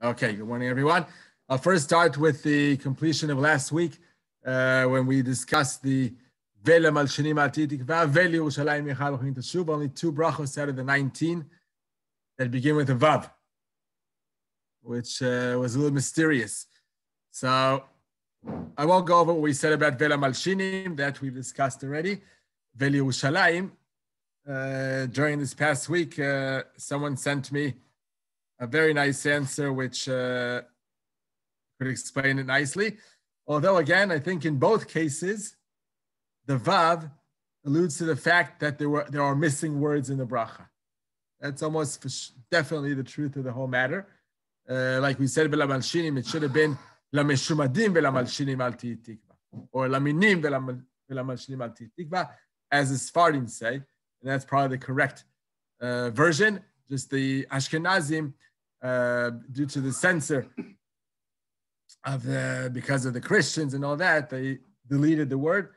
Okay, good morning, everyone. I'll first start with the completion of last week when we discussed the Vela Malshinim Atitikva, Veli Yerushalayim Yechal B'Chin Teshuvah, only 2 brachos out of the 19 that begin with a Vav, which was a little mysterious. So I won't go over what we said about Vela Malshinim, that we've discussed already. Veli Yerushalayim, during this past week, someone sent me a very nice answer, which could explain it nicely. Although, again, I think in both cases, the Vav alludes to the fact that there are missing words in the bracha. That's almost definitely the truth of the whole matter. Like we said, Vela Malshinim, it should have been La Meshumadim Vela Malshinim Al Tikva, or La Minim Vela Malshinim Al Tikva, as the Sfardim say, and that's probably the correct version. Just the Ashkenazim, due to the censor of because of the Christians and all that, they deleted the word.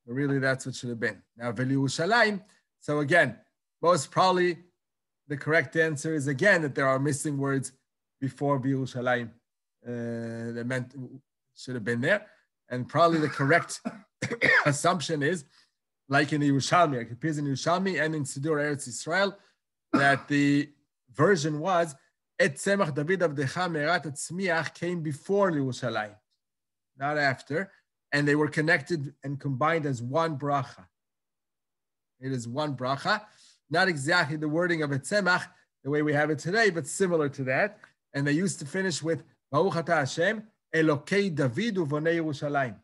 But really, that's what should have been. Now, Veli Yerushalayim. So again, most probably the correct answer is again that there are missing words before Yerushalayim that meant should have been there, and probably the correct assumption is, like in the Yerushalmi, like it appears in Yerushalmi and in Sidur Eretz Yisrael, that the version was Et Tzemach David Avdecha Merat Tzmiach came before Yerushalayim, not after, and they were connected and combined as one bracha. It is one bracha, not exactly the wording of Et Tzemach the way we have it today, but similar to that. And they used to finish with Baruch Atah Hashem Elokei David Uvonei Yerushalayim.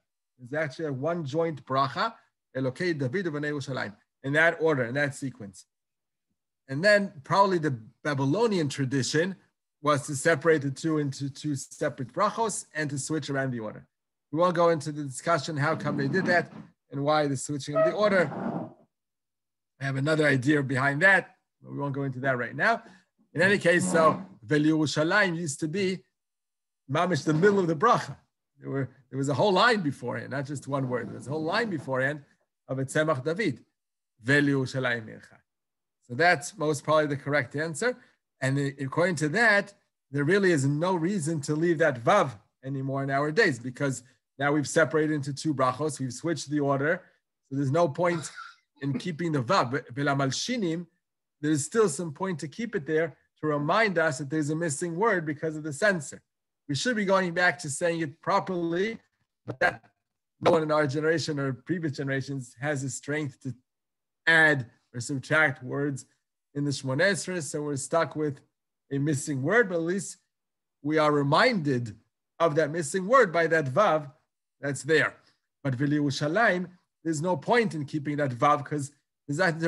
It's actually a one joint bracha, Elokei David Uvonei Yerushalayim, in that order, in that sequence. And then probably the Babylonian tradition was to separate the two into 2 separate brachos and to switch around the order. We won't go into the discussion how come they did that and why the switching of the order. I have another idea behind that, but we won't go into that right now. In any case, so Veli Yerushalayim used to be mamish the middle of the bracha. There was a whole line beforehand, not just one word. There was a whole line beforehand of Et Tzemach David, Veli Yerushalayim Yecha. So that's most probably the correct answer. And according to that, there really is no reason to leave that Vav anymore in our days, because now we've separated into 2 brachos, we've switched the order, so there's no point in keeping the Vav. But Vela Malshinim, there's still some point to keep it there to remind us that there's a missing word because of the censor. We should be going back to saying it properly, but that no one in our generation or previous generations has the strength to add or subtract words in the Shmoneh Esrei, so we're stuck with a missing word, but at least we are reminded of that missing word by that Vav that's there. But Veli Yerushalayim, there's no point in keeping that Vav because there's nothing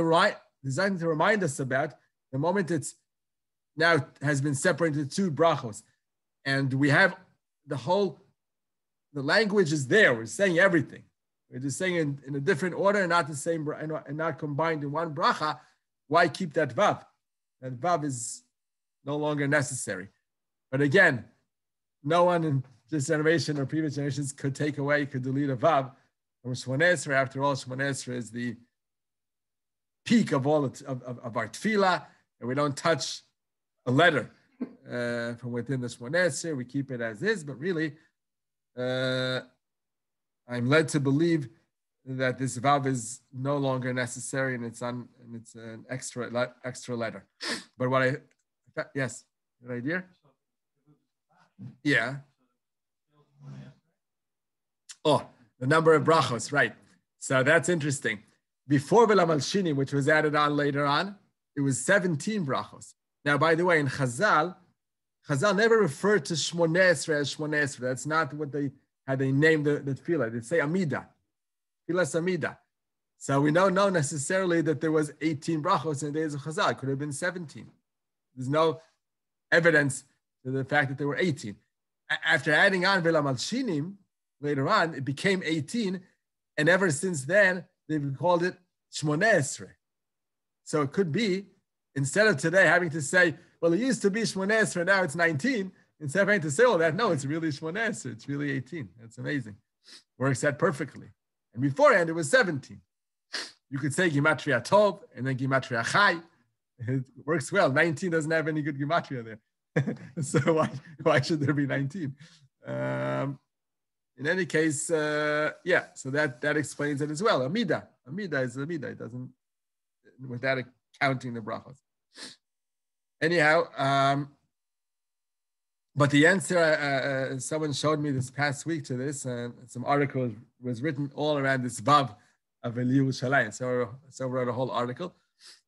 to remind us about the moment it's now has been separated into 2 brachos. And we have the language is there. We're saying everything. We're just saying in a different order, not the same, and not combined in one bracha. Why keep that Vav? That Vav is no longer necessary. But again, no one in this generation or previous generations could delete a Vav from Shmoneh Esrei. After all, Shmoneh Esrei is the peak of all of our tefillah, and we don't touch a letter from within the Shmoneh Esrei. We keep it as is, but really, I'm led to believe that this Vav is no longer necessary, and it's an extra letter. But yes, good idea? Yeah. Oh, the number of brachos, right. So that's interesting. Before Vela Malshinim, which was added on later on, it was 17 brachos. Now, by the way, in Chazal never referred to Shmoneh Esrei as Shmoneh Esrei. That's not how they named the tefillah. They say Amida. Tefillas Amida. So we don't know necessarily that there was 18 brachos in the days of Chazal. It could have been 17. There's no evidence to the fact that there were 18. After adding on Vela Malshinim, later on, it became 18. And ever since then, they've called it Shmoneh Esrei. So it could be, instead of today having to say, well, it used to be Shmoneh Esrei, now it's 19, instead of having to say all that, no, it's really Shmoneh Esrei, it's really 18. That's amazing. Works out perfectly. And beforehand, it was 17. You could say Gematria Tov and then Gematria Chai. It works well. 19 doesn't have any good Gematria there. So why should there be 19? In any case, yeah, so that explains it as well. Amida is Amida. It doesn't, without counting the brachos. Anyhow, but the answer, someone showed me this past week to this, and some article was written all around this Vav of Yerushalayim. So wrote a whole article.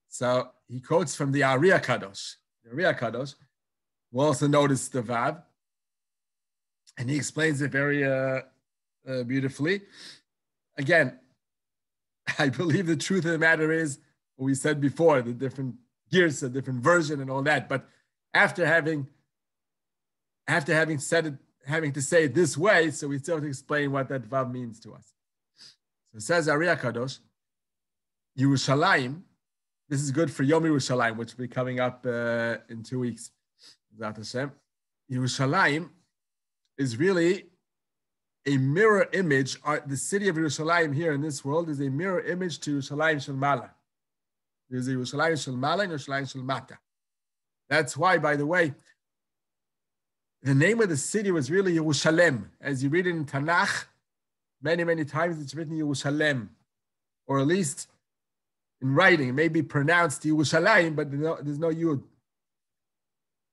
So he quotes from the Ariya Kadosh. The Ariya Kadosh, who also noticed the Vav, and he explains it very beautifully. Again, I believe the truth of the matter is what we said before, the different gears, a different version and all that. But after having said it, having to say it this way, so we still have to explain what that Vav means to us. So it says Ariya Kadosh, Yerushalayim, this is good for Yom Yerushalayim, which will be coming up in 2 weeks. Yerushalayim is really a mirror image. The city of Yerushalayim here in this world is a mirror image to Yerushalayim Shel Mala. There's a Yerushalayim Shel Mala and Yerushalayim Shel Mata. That's why, by the way, the name of the city was really Yerushalayim. As you read it in Tanakh, many, many times it's written Yerushalayim, or at least in writing, it may be pronounced Yerushalayim, but there's no Yud.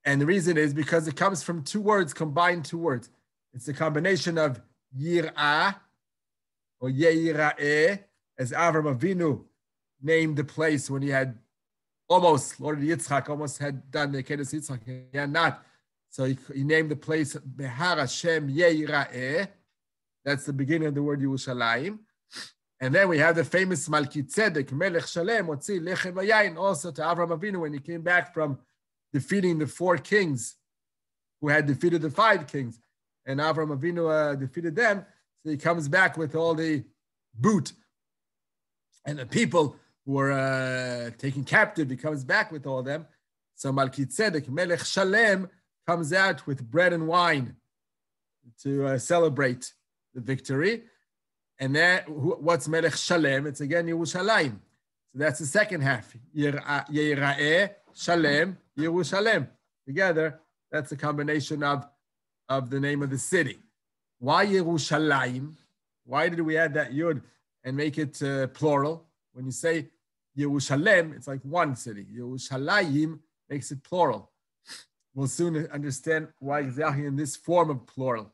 And the reason is because it comes from two words, combined two words. It's a combination of Yir'ah, or Yeira'eh, as Avram Avinu named the place when he had almost, Lord Yitzchak almost had done the Kedah Yitzchak, he had not. So he named the place Behar Hashem Yeira'eh. That's the beginning of the word Yerushalayim. And then we have the famous Malki Tzedek, Melech Shalem, Otzi Lechem Vayayin, also to Avram Avinu when he came back from defeating the 4 kings who had defeated the 5 kings. And Avram Avinu defeated them. So he comes back with all the boot. And the people who were taken captive, he comes back with all of them. So Malki Tzedek, Melech Shalem, comes out with bread and wine to celebrate the victory. And then what's Melech Shalem? It's again Yerushalayim. So that's the second half. Yeira'eh, Shalem, Yerushalayim. Together, that's a combination of the name of the city. Why Yerushalayim? Why did we add that Yud and make it plural? When you say Yerushalayim, it's like one city. Yerushalayim makes it plural. We'll soon understand why exactly in this form of plural.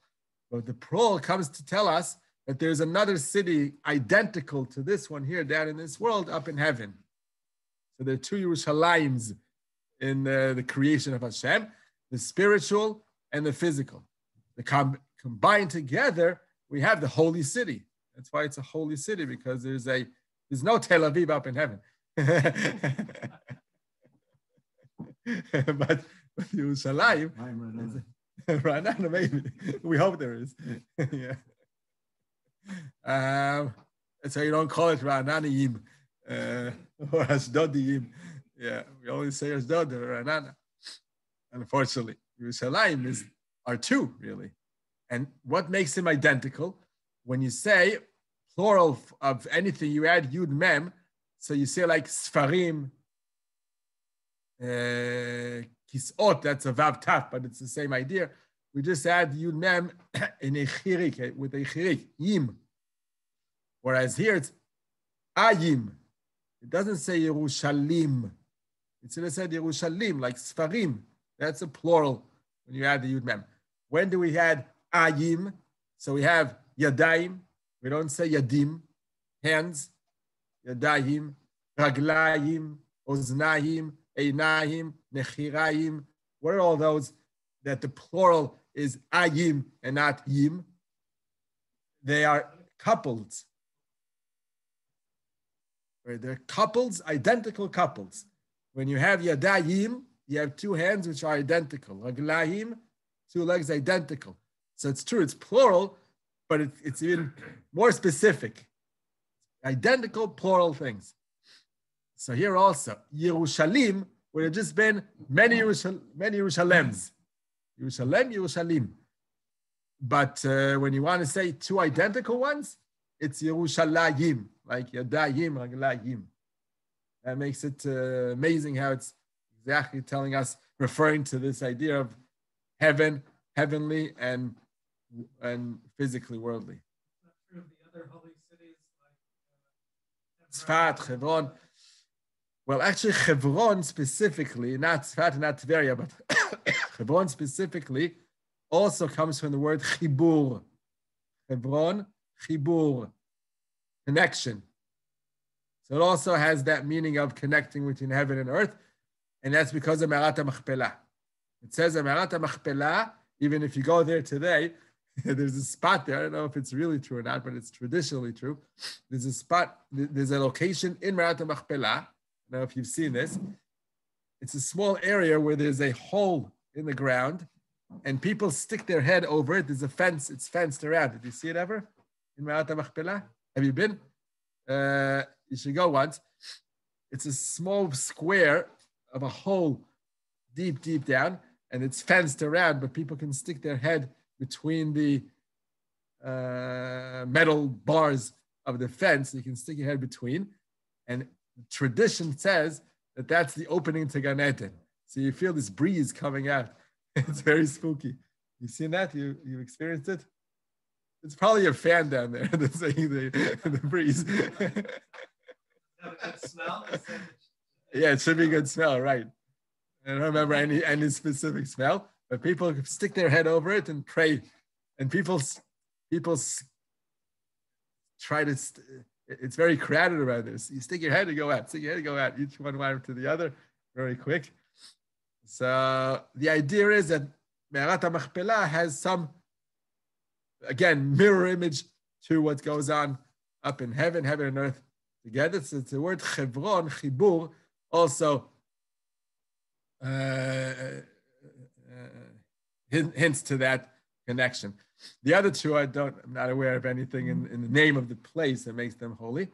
But the plural comes to tell us that there's another city identical to this one here down in this world up in heaven. So there are 2 Yerushalayim's in the creation of Hashem, the spiritual and the physical. Combined together, we have the holy city. That's why it's a holy city, because there's no Tel Aviv up in heaven. but Yerushalayim, Ra'anana maybe. We hope there is. Yeah. So you don't call it Ra'ananiyim or Ashdodiyim. Yeah, we always say Ashdod or Ra'anana. Unfortunately, Yerushalayim are 2 really. And what makes them identical? When you say plural of anything, you add Yud Mem. So you say like Sfarim, Kisot, that's a Vav Taf, but it's the same idea. We just add Yud Mem in a chirik, with a chirik, Yim. Whereas here it's Ayim. It doesn't say Yerushalim. It should have said Yerushalim, like Sfarim. That's a plural when you add the Yud Mem. When do we add Ayim? So we have Yadayim. We don't say Yadim, hands. Yadayim, Raglayim, Oznayim, Einayim, Nechirayim. What are all those that the plural is Ayim and not Yim? They are couples. Right? They're couples, identical couples. When you have Yadayim, you have 2 hands which are identical. Raglayim, 2 legs identical. So it's true, it's plural, but it's even more specific. Identical plural things. So here also, Yerushalim would have just been many Yerushalems. Yerushalem, Yerushalim. But when you want to say 2 identical ones, it's Yerushalayim, like Yadayim, Raglayim. That makes it amazing how it's exactly telling us referring to this idea of heaven, heavenly, and physically worldly. Not true of the other holy cities like Tzfat, Hebron. Well, actually, Hebron specifically, not Tzfat and not Tveria, but Hebron specifically also comes from the word chibur. Hebron, chibur, connection. So it also has that meaning of connecting between heaven and earth, and that's because of Me'arat HaMachpelah. It says in Me'arat HaMachpelah, even if you go there today, there's a spot there. I don't know if it's really true or not, but it's traditionally true. There's a spot, there's a location in Me'arat HaMachpelah. I don't know if you've seen this. It's a small area where there's a hole in the ground, and people stick their head over it. There's a fence, it's fenced around. Did you see it ever in Me'arat HaMachpelah? Have you been? You should go once. It's a small square of a hole deep, deep down, and it's fenced around, but people can stick their head between the metal bars of the fence. You can stick your head between, and tradition says that that's the opening to Gan Eden. So you feel this breeze coming out. It's very spooky. You've seen that? You experienced it? It's probably a fan down there that's saying the breeze. have a good smell. Yeah, it should be a good smell, right? I don't remember any specific smell, but people stick their head over it and pray, and people try to. It's very crowded around this. You stick your head and go out. Stick your head and go out. Each one to the other, very quick. So the idea is that Me'arat HaMachpelah has some, again, mirror image to what goes on up in heaven and earth together. So it's the word Chevron, Chibur, also hints to that connection. The other two, I'm not aware of anything in the name of the place that makes them holy.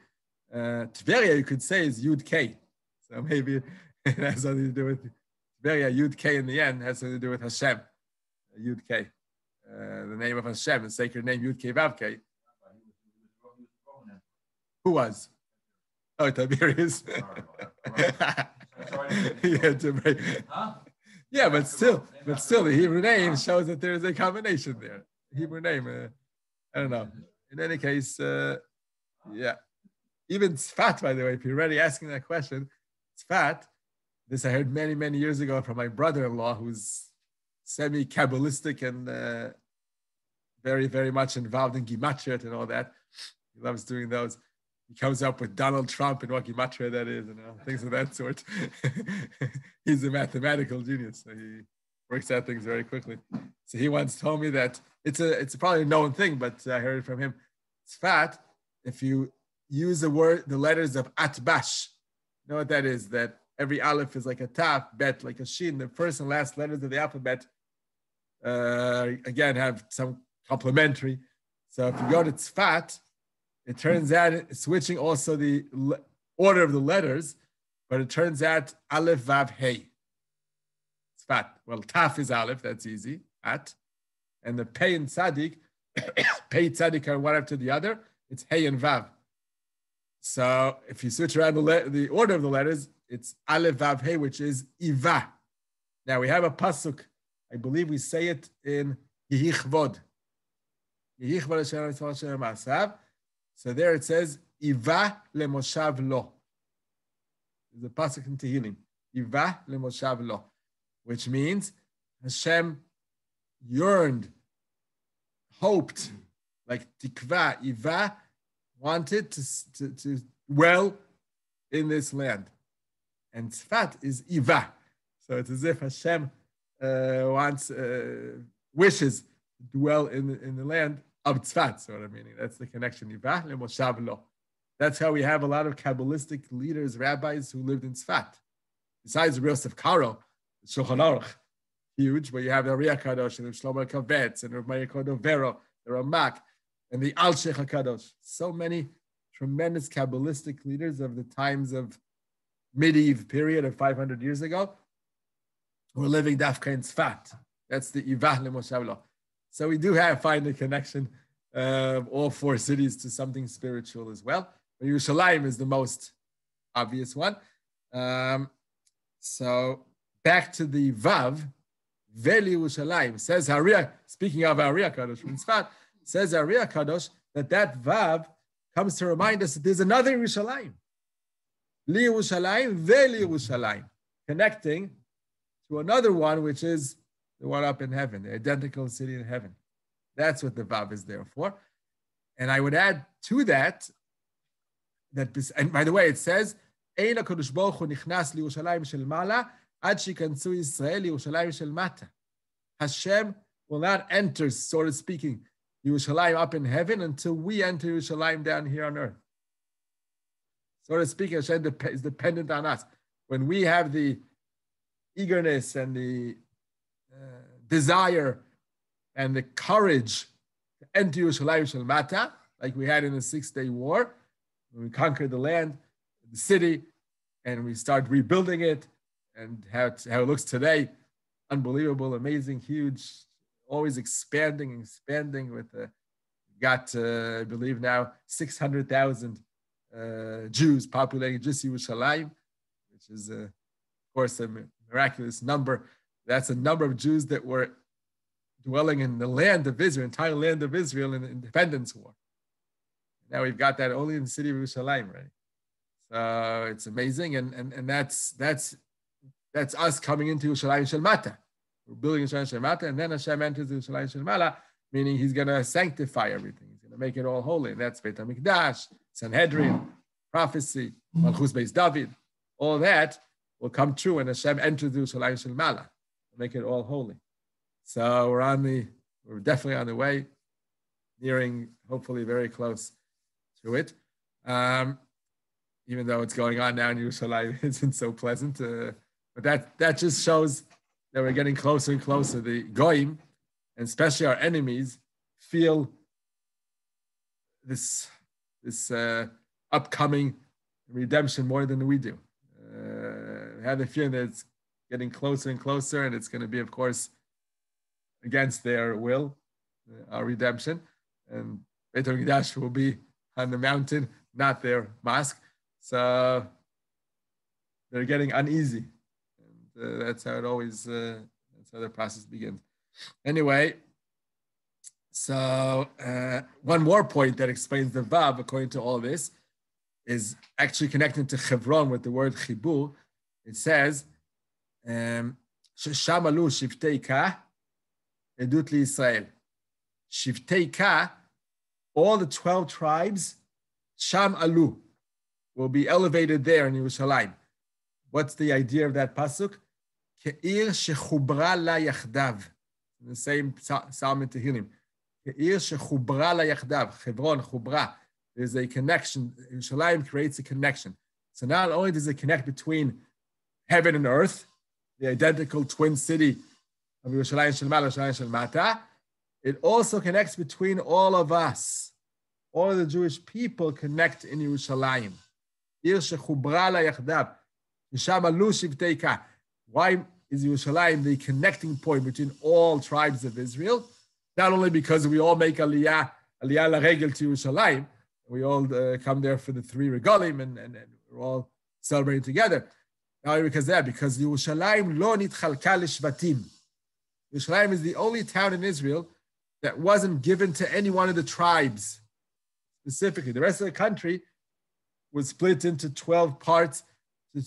Tveria, you could say, is Yud K. So maybe it has something to do with Tveria. Yud K in the end has something to do with Hashem. Yud K. The name of Hashem, the sacred name, Yud K Vav K. Who was? Oh, Tiberius. Yeah, but still, the Hebrew name shows that there is a combination there. Hebrew name, I don't know. In any case, yeah. Even Tzfat, by the way, if you're already asking that question, Tzfat, this I heard many, many years ago from my brother-in-law, who's semi-Kabbalistic and very, very much involved in Gematria and all that. He loves doing those. He comes up with Donald Trump and what Gematria that is, and things of that sort. He's a mathematical genius, so he works out things very quickly. So he once told me that it's probably a known thing, but I heard it from him. Tzfat, if you use the letters of Atbash, you know what that is? That every aleph is like a taf, bet like a shin. The first and last letters of the alphabet, again, have some complementary. So if you go to Tzfat, it turns out it's switching also the order of the letters, but it turns out aleph, vav, hey. Tzfat. Well, taf is aleph, that's easy, at. And the pei and tzadik, pei, tzadik are one after the other, it's hey and vav. So if you switch around the order of the letters, it's aleph, vav, hey, which is iva. Now we have a pasuk, I believe we say it in Yehichvod. Yehichvod Hashem Hashem Asav. So there it says, Iva lemoshav lo. There's a pasuk in Tehillim. Iva lemoshav lo. Which means Hashem yearned, hoped, like tikva, Iva wanted to dwell in this land. And Tzfat is Iva. So it's as if Hashem wishes to dwell in the land of Tzfat, sort of meaning. That's the connection. Ivah lemoshav lo. That's how we have a lot of Kabbalistic leaders, rabbis who lived in Tzfat. Besides Yosef Karo, Shulchan Aruch, huge, but you have the Ariya Kadosh and the Shlomo Kavetz and the Meir Kodovero, the Ramak, and the Al Sheikh HaKadosh. So many tremendous Kabbalistic leaders of the times of medieval period of 500 years ago who were living Dafka in Tzfat. That's the Ivah lemoshav lo. So we do find a connection of all four cities to something spiritual as well. But Yerushalayim is the most obvious one. So back to the Vav, Veli Yerushalayim. Says Hariya, speaking of Hariya Kadosh from Tzfat, says Hariya Kadosh that Vav comes to remind us that there's another Yerushalayim. Li Yerushalayim, Veli Yerushalayim, connecting to another one, which is the one up in heaven, the identical city in heaven. That's what the Vav is there for. And I would add to that, and by the way, it says, Ein HaKadosh Baruch Hu nichnas li Yerushalayim shel mala ad shikansu Yisrael li Yerushalayim shel mata. Hashem will not enter, sort of speaking, Yerushalayim up in heaven until we enter Yerushalayim down here on earth. Sort of speaking, Hashem is dependent on us. When we have the eagerness and the desire and the courage to enter Yerushalayim shel mata, like we had in the 6-day war, when we conquered the land, the city, and we start rebuilding it, and how it looks today, unbelievable, amazing, huge, always expanding with, I believe now, 600,000 Jews populating just Yerushalayim, which is, of course, a miraculous number. That's a number of Jews that were dwelling in the land of Israel, entire land of Israel in the independence war. Now we've got that only in the city of Yerushalayim, right? So it's amazing, and that's us coming into Yerushalayim Shel Mata. We're building Yerushalayim Shel Mata, and then Hashem enters Yerushalayim Shel Mala, meaning He's going to sanctify everything. He's going to make it all holy. And that's Beit HaMikdash, Sanhedrin, prophecy, Malchus Beis David. All that will come true when Hashem enters Yerushalayim Shel Mala, make it all holy. So we're definitely on the way, nearing, hopefully very close to it. Even though it's going on now in Yerushalayim, it isn't so pleasant. But that just shows that we're getting closer and closer. The Goyim, and especially our enemies, feel this upcoming redemption more than we do. I have the feeling that it's getting closer and closer, and it's going to be, of course, against their will, our redemption. And Beit HaMikdash will be on the mountain, not their mosque. So they're getting uneasy. And that's how it always, that's how the process begins. Anyway, so one more point that explains the Vav, according to all this, is actually connected to Hebron with the word Chibur. It says, Shamalu Shiftei Ka, Edut li Yisrael. Shiftei Ka, all the 12 tribes, Sham Alu, will be elevated there in Yerushalayim. What's the idea of that pasuk? Ke'ir shechubra la yachdav. The same Psalm in Tehillim. Ke'ir shechubra la yachdav. Hebron, chubra. There's a connection. Yerushalayim creates a connection. So not only does it connect between heaven and earth, the identical twin city of Yerushalayim Shel Mala, Yerushalayim Shel Mata, it also connects between all of us. All of the Jewish people connect in Yerushalayim. Why is Yerushalayim the connecting point between all tribes of Israel? Not only because we all make aliyah l'regel to Yerushalayim, we all come there for the 3 regalim and we're all celebrating together. Not only because that, because Yerushalayim lo nitchalka l'shvatim. Yerushalayim is the only town in Israel that wasn't given to any one of the tribes specifically. The rest of the country was split into 12 parts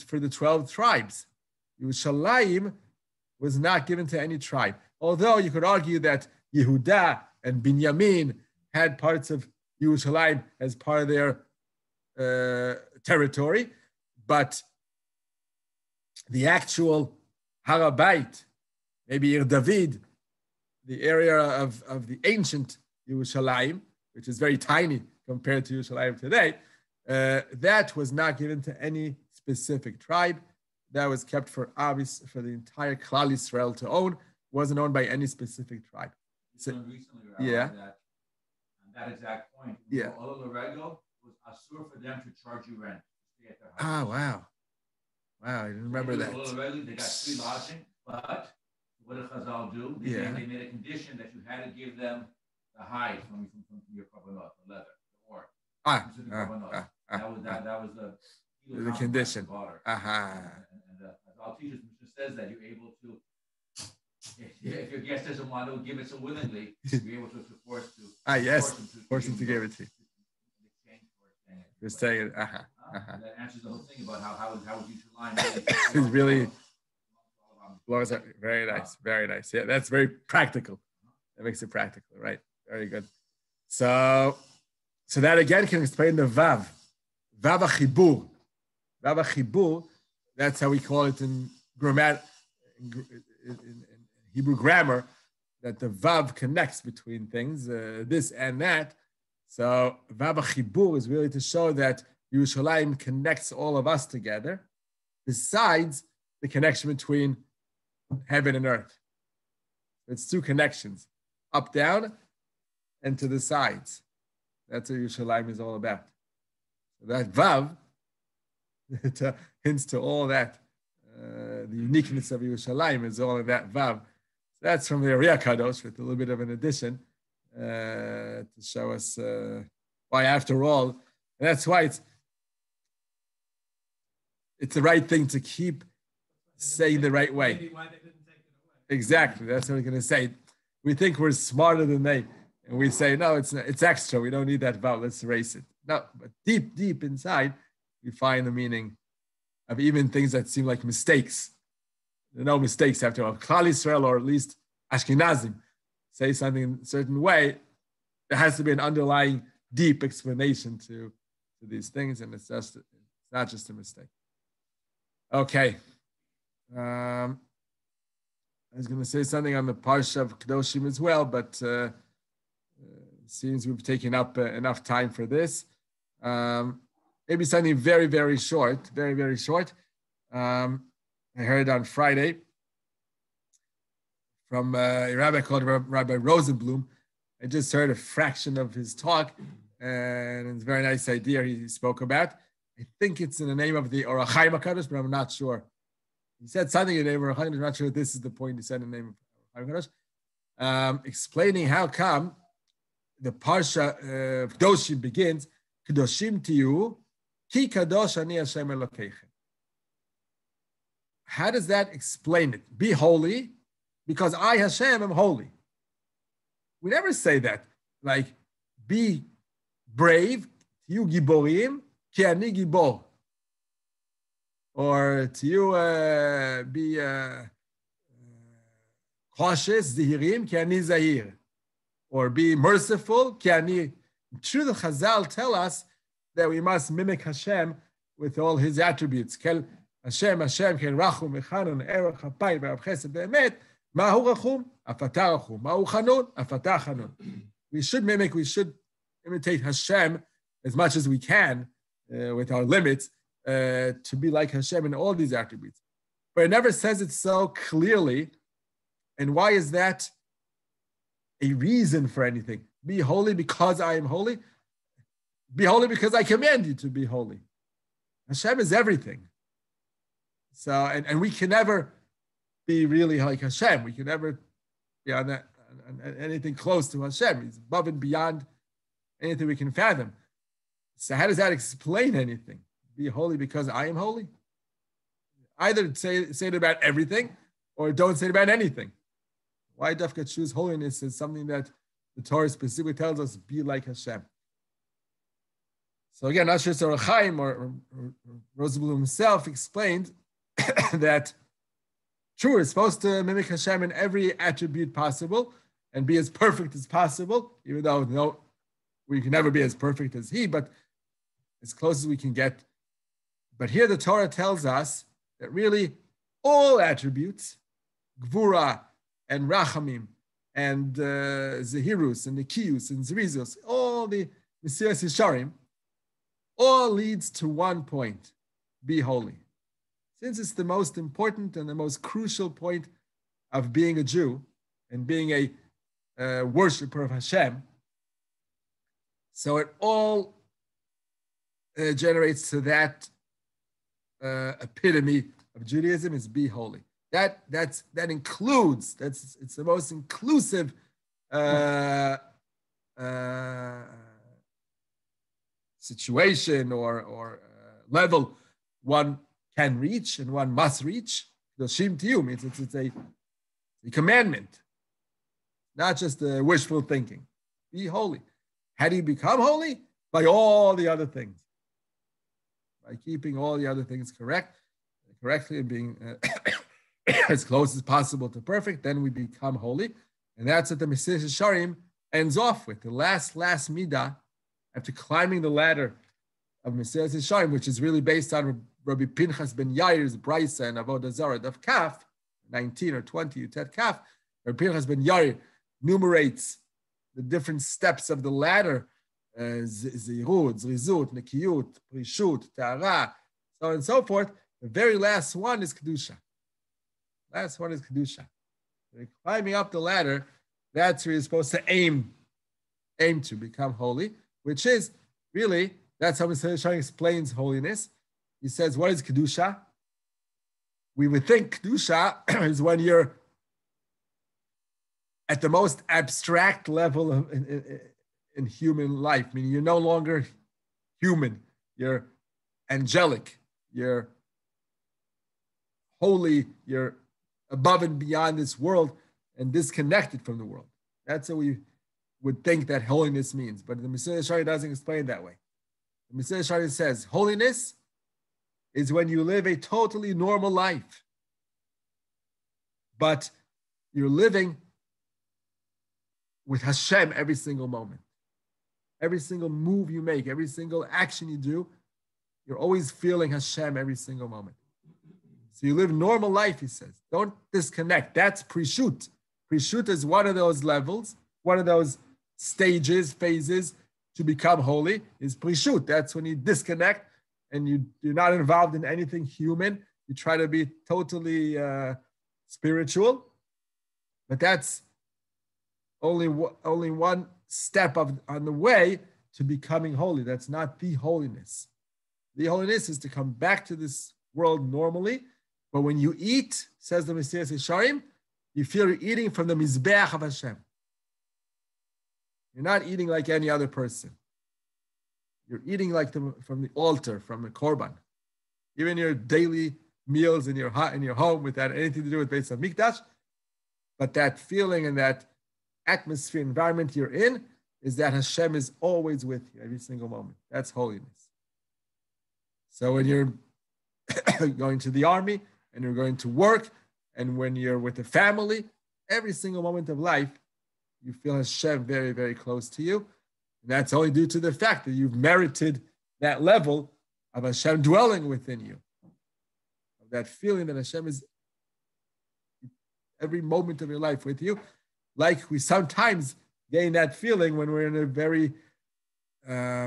for the 12 tribes. Yerushalayim was not given to any tribe. Although you could argue that Yehuda and Binyamin had parts of Yerushalayim as part of their territory, but the actual Har HaBayit, maybe Ir David, the area of the ancient Yerushalayim, which is very tiny compared to Yerushalayim today, that was not given to any specific tribe. That was kept for the entire Klal Yisrael to own. It wasn't owned by any specific tribe. So, recently, yeah. That on that exact point, yeah. All of the regal was asur for them to charge you rent to get their Ah, house. wow. Wow, I didn't remember that. All of the regal, they got free lodging, but what did Chazal do? They made a condition that you had to give them the hide from your kavanot, the leather, the or. That was the condition. And Chazal teaches Mishnah says that you're able to, if your guest doesn't want to give it so willingly, you're able to force him to give it to you. You're saying, That answers the whole thing about how would Yerushalayim it's really very nice, very nice. Yeah, that's very practical. That makes it practical, right? Very good. So that again can explain the Vav HaChibur. Vav HaChibur, that's how we call it in grammar, in Hebrew grammar, that the Vav connects between things, this and that. So Vav HaChibur is really to show that Yerushalayim connects all of us together, besides the connection between heaven and earth. It's two connections, up, down, and to the sides. That's what Yerushalayim is all about. So that Vav hints to all that. The uniqueness of Yerushalayim is all in that Vav. So that's from the Ariya Kadosh with a little bit of an addition to show us why, after all, and that's why it's the right thing to keep saying the right way. Maybe why they didn't take it away. Exactly. That's what we're going to say. We think we're smarter than they, and we say, no, it's extra. We don't need that Vav. Let's erase it. No, but deep inside, we find the meaning of even things that seem like mistakes. There are no mistakes after all. Klal Yisrael, or at least Ashkenazim, say something in a certain way, there has to be an underlying deep explanation to these things, and it's not just a mistake. Okay. I was going to say something on the Parsha of Kedoshim as well, but it seems we've taken up enough time for this. Maybe something very, very short, very, very short. I heard on Friday from a rabbi called Rabbi Rosenblum. I just heard a fraction of his talk, and it's a very nice idea he spoke about. I think it's in the name of the Or HaChaim HaKadosh, but I'm not sure. He said something in the name of Or HaChaim. I'm not sure if this is the point he said in the name of Or HaChaim HaKadosh. Explaining how come the Parsha of Kedoshim begins, Kedoshim Tiyu, Ki Kadosh Ani Hashem Elokeichem. How does that explain it? Be holy, because I, Hashem, am holy. We never say that. Like, be brave, Tiyu Giborim, Ki Ani Gibor. Or to be cautious, Zihirim, Ki Ani Zahir. Or be merciful, Ki Ani. True, the Chazal tell us that we must mimic Hashem with all his attributes. Kel Hashem, ken rachum, mechanun, erech, hapayim, v'rav chesed, ve'emet, ma'hu rachum, afata rachum, ma'hu chanun, afata chanun. We should imitate Hashem as much as we can with our limits to be like Hashem in all these attributes. But it never says it so clearly. And why is that a reason for anything? Be holy because I am holy. Be holy because I command you to be holy. Hashem is everything. So, and we can never be really like Hashem. We can never be on that, anything close to Hashem. He's above and beyond anything we can fathom. So how does that explain anything? Be holy because I am holy? Either say it about everything or don't say it about anything. Why Dafka choose holiness is something that the Torah specifically tells us, be like Hashem. So again, not sure Or HaChaim or Rosenblum himself explained that true, we're supposed to mimic Hashem in every attribute possible and be as perfect as possible, even though we can never be as perfect as he, but as close as we can get. But here the Torah tells us that really all attributes, Gvura and Rachamim and Zehirus and Nikius and Zerizus, all the Mesiras Yesharim, all leads to one point: be holy. Since it's the most important and the most crucial point of being a Jew and being a worshiper of Hashem, so it all generates to that epitome of Judaism is be holy. That includes, it's the most inclusive situation or level one can reach and one must reach. Kedoshim Tiyu means it's a commandment, not just wishful thinking. Be holy. How do you become holy? By all the other things. By keeping all the other things correctly and being as close as possible to perfect, then we become holy. And that's what the Mesilas Yesharim ends off with. The last midah, after climbing the ladder of Mesilas Yesharim, which is really based on Rabbi Pinchas ben Yair's Brisa and Avodah Zarah of Kaf, 19 or 20, Utet Kaf, Rabbi Pinchas ben Yair enumerates the different steps of the ladder, Zirut, Zrizut, Nekiyut, Prishut, Ta'ara, so on and so forth. The very last one is Kedusha. Last one is Kedusha. Climbing up the ladder, that's where you're supposed to aim to become holy, which is really, that's how Mesilas Yesharim explains holiness. He says, what is Kedusha? We would think Kedusha is when you're at the most abstract level of, in human life, meaning you're no longer human, you're angelic, you're holy, you're above and beyond this world and disconnected from the world. That's what we would think that holiness means. But the Mesilas Yesharim doesn't explain it that way. The Mesilas Yesharim says holiness is when you live a totally normal life, but you're living with Hashem every single moment. Every single move you make, every single action you do, you're always feeling Hashem every single moment. So you live normal life, he says. Don't disconnect. That's Prishut. Prishut is one of those levels, one of those stages, phases to become holy is Prishut. That's when you disconnect and you're not involved in anything human. You try to be totally spiritual. But that's only one step on the way to becoming holy. That's not the holiness. The holiness is to come back to this world normally. But when you eat, says the Mesilas Yesharim, you feel you're eating from the Mizbeach of Hashem. You're not eating like any other person. You're eating like from the altar, from the korban. Even your daily meals in your home without anything to do with Beis HaMikdash. But that feeling and that atmosphere, environment you're in, is that Hashem is always with you every single moment. That's holiness. So when you're going to the army and you're going to work and when you're with the family, every single moment of life, you feel Hashem very, very close to you. And that's only due to the fact that you've merited that level of Hashem dwelling within you. Of that feeling that Hashem is every moment of your life with you. Like we sometimes gain that feeling when we're in a very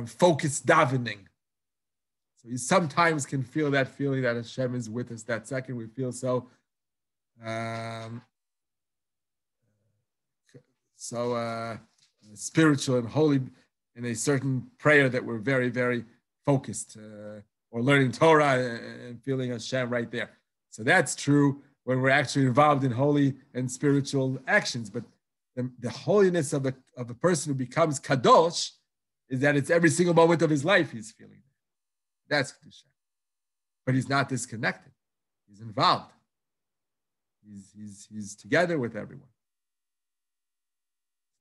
focused davening. So you sometimes can feel that feeling that Hashem is with us. That second we feel so spiritual and holy in a certain prayer that we're very, very focused or learning Torah and feeling Hashem right there. So that's true when we're actually involved in holy and spiritual actions. But the holiness of a person who becomes kadosh is that it's every single moment of his life he's feeling that. That's Kedusha. But he's not disconnected. He's involved. He's together with everyone.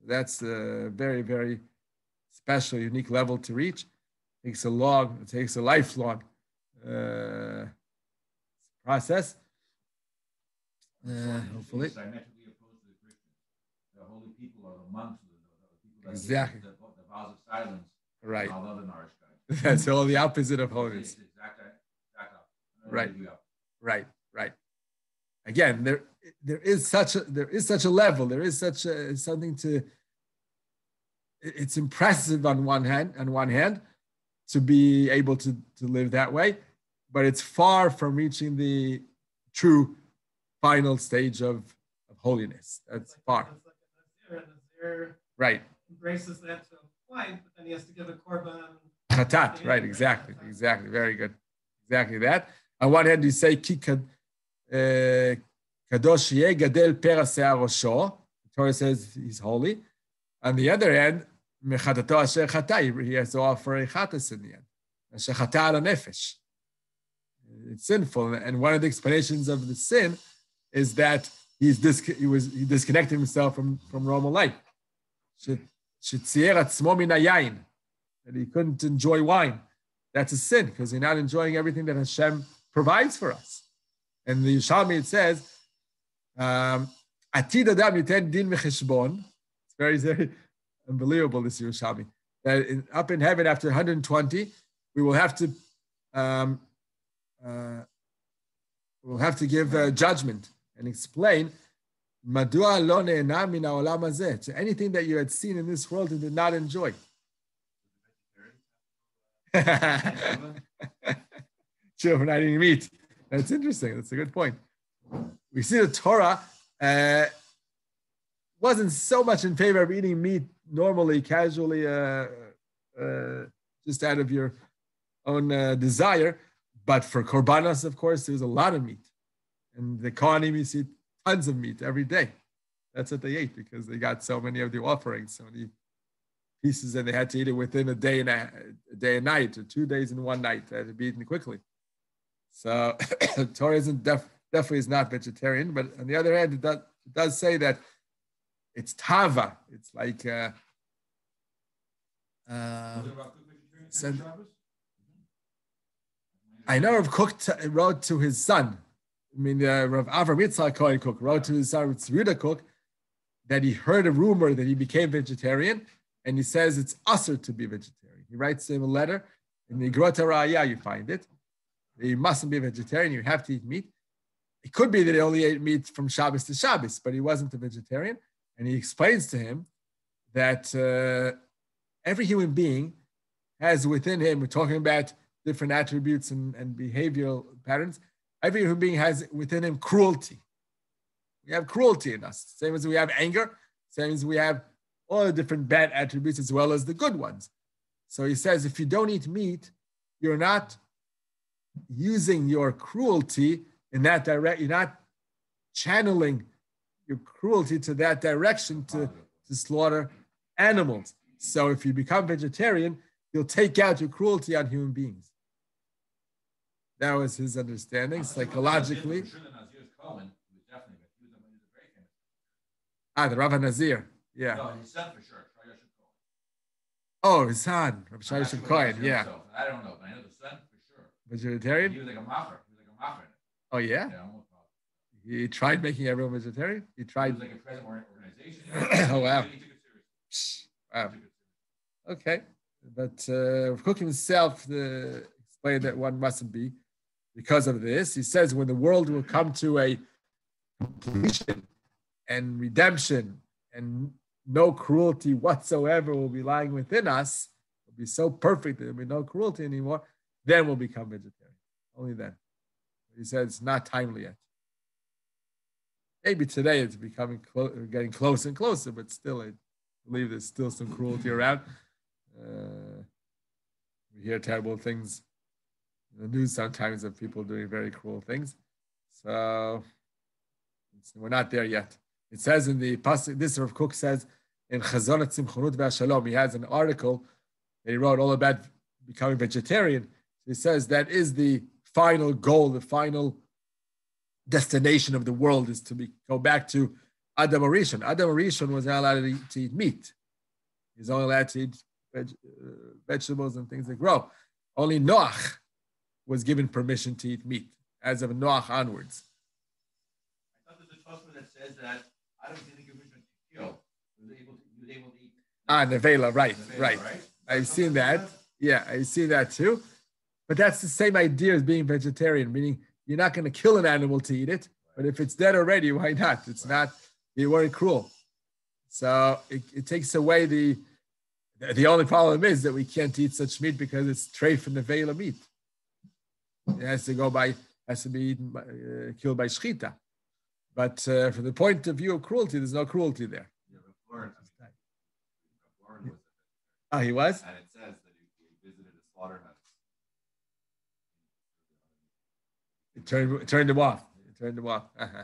So that's a very, very special, unique level to reach. It takes a lifelong process. Hopefully. Diametrically opposed to the Christians. The holy people are the monks, the people that exactly. The vows of silence. Right. And all the other nourished guys. That's all the opposite of holiness. Right. Right. Again, there is such a level. There is such something to. It's impressive on one hand, to be able to live that way, but it's far from reaching the true final stage of holiness. That's far. Like a Nazir right. Embraces that to a point, but then he has to give a korban. Chatat, right, exactly. Very good. Exactly that. On one hand, you say, Ki kadosh yeh gadel pera se'ar rosho. The Torah says he's holy. On the other hand, mechatato asher chata, he has to offer a chatas in the end. Asher chata ala nefesh. It's sinful. And one of the explanations of the sin is that he disconnected himself from normal life. That he couldn't enjoy wine. That's a sin because you're not enjoying everything that Hashem provides for us. And the Yerushalayim, it says, Atid adam yiten din v'cheshbon. It's very, very unbelievable, this Yerushalayim. That up in heaven after 120, we will have to give judgment and explain Madua lo ne'ena min ha'olam hazeh, to anything that you had seen in this world and did not enjoy. Sure, we're not eating meat. That's interesting. That's a good point. We see the Torah wasn't so much in favor of eating meat normally, casually, just out of your own desire. But for korbanos, of course, there's a lot of meat. And the Kohanim, you see tons of meat every day. That's what they ate because they got so many of the offerings, so many pieces, and they had to eat it within a day and night, or 2 days and one night. They had to be eaten quickly. So Torah definitely is not vegetarian, but on the other hand, it does say that it's tava. It's like I know Rav Kook wrote to his son. I mean, Rav Avram Yitzhak Cohen Cook wrote to his son Tzruda Cook that he heard a rumor that he became vegetarian, and he says it's usher to be vegetarian. He writes him a letter in the Igrot HaRaya. You find it. You mustn't be a vegetarian. You have to eat meat. It could be that he only ate meat from Shabbos to Shabbos, but he wasn't a vegetarian. And he explains to him that every human being has within him, we're talking about different attributes and behavioral patterns, every human being has within him cruelty. We have cruelty in us, same as we have anger, same as we have all the different bad attributes as well as the good ones. So he says, if you don't eat meat, you're not using your cruelty in that direction. You're not channeling your cruelty to that direction to slaughter animals. So if you become vegetarian, you'll take out your cruelty on human beings. That was his understanding, psychologically. The Rav Nazir, yeah. No, his son for sure. Oh, his son, Rav Shai Cohen, yeah. I don't know, but I know the son for sure. Vegetarian? He was like a macher. Oh, yeah? He tried making everyone vegetarian? He tried. He was like a present organization. Oh, wow. He took it serious. Wow. Okay. But Rav Kook himself explained that one mustn't be because of this. He says when the world will come to a completion and redemption and no cruelty whatsoever will be lying within us, will be so perfect that there will be no cruelty anymore, then we'll become vegetarian. Only then. He said it's not timely yet. Maybe today it's becoming getting closer and closer, but still, I believe there's still some cruelty around. We hear terrible things in the news sometimes of people doing very cruel things. So we're not there yet. It says in the pasuk, this Rav Kook says in Chazon Tzimchonut VaShalom, he has an article that he wrote all about becoming vegetarian. He says that is the final goal, the final destination of the world is to go back to Adam Arishon. Adam Arishon was not allowed to eat meat. He's only allowed to eat vegetables and things that grow. Only Noach was given permission to eat meat, as of Noach onwards. I thought there's a Tosfos that says that Adam didn't give permission to kill. He was able to eat. Nevela, right, Nevela, right. right? I've seen that. Yeah, I see that too. But that's the same idea as being vegetarian, meaning you're not going to kill an animal to eat it, but if it's dead already, why not? It's not, you weren't cruel. So it takes away the only problem is that we can't eat such meat because it's treif from the veil of meat. It has to be eaten killed by shchita. But from the point of view of cruelty, there's no cruelty there. Yeah, but Florence was Oh, he was? and it says that he visited a slaughterhouse. It turned him off. Uh-huh.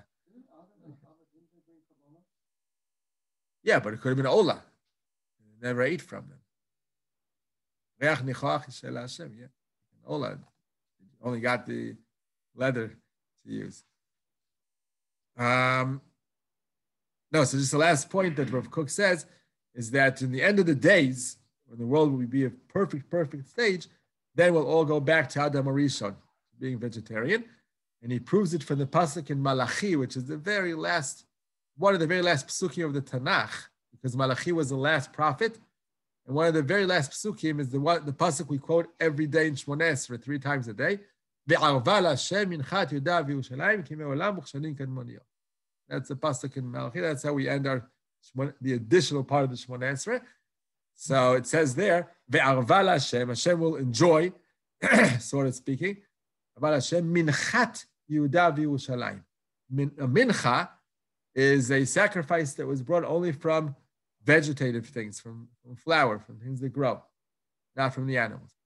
Yeah, but it could have been Ola. He never ate from them. Yeah. Ola only got the leather to use. No, so just the last point that Rav Kook says is that in the end of the days, when the world will be a perfect stage, then we'll all go back to Adam Arishon, being vegetarian. And he proves it from the pasuk in Malachi, which is the very last, one of the very last psukim of the Tanakh, because Malachi was the last prophet. And one of the very last psukim is the pasuk we quote every day in Shmoneh Esrei 3 times a day. That's the pasuk in Malachi. That's how we end the additional part of the Shmoneh Esrei. So it says there, Ve'arval Hashem will enjoy, sort of speaking, Arval Hashem minchat Yehuda v'Yerushalayim. Mincha is a sacrifice that was brought only from vegetative things, from flour, from things that grow, not from the animals.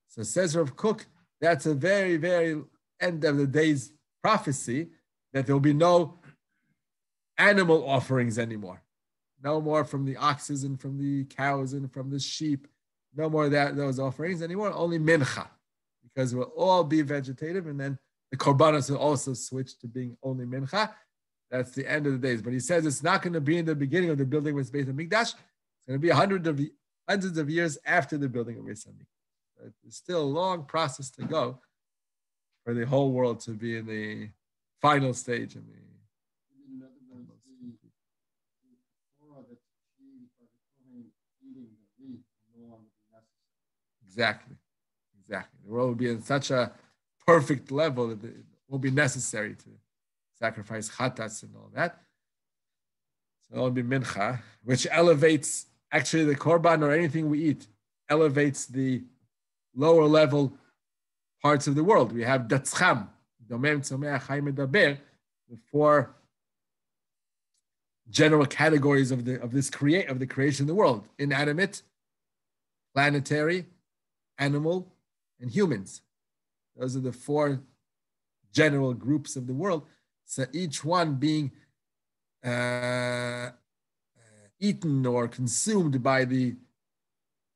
So says Rav Kook, that's a very, very end of the day's prophecy, that there will be no animal offerings anymore. No more from the oxes and from the cows and from the sheep. No more of those offerings anymore, only mincha, because we'll all be vegetative, and then the korbanos will also switch to being only mincha. That's the end of the days. But he says it's not going to be in the beginning of the building of Beis Hamikdash. It's going to be hundreds of years after the building of Beis Hamikdash. There's still a long process to go for the whole world to be in the final stage. Exactly. The world will be in such a perfect level that it won't be necessary to sacrifice chatas and all that. So it'll be mincha, which elevates, actually the korban or anything we eat, elevates the lower level parts of the world. We have datzcham, domem, tzomeach, chai, medaber, the 4 general categories of the creation of the world: inanimate, planetary, animal, and humans. Those are the 4 general groups of the world. So each one being eaten or consumed by the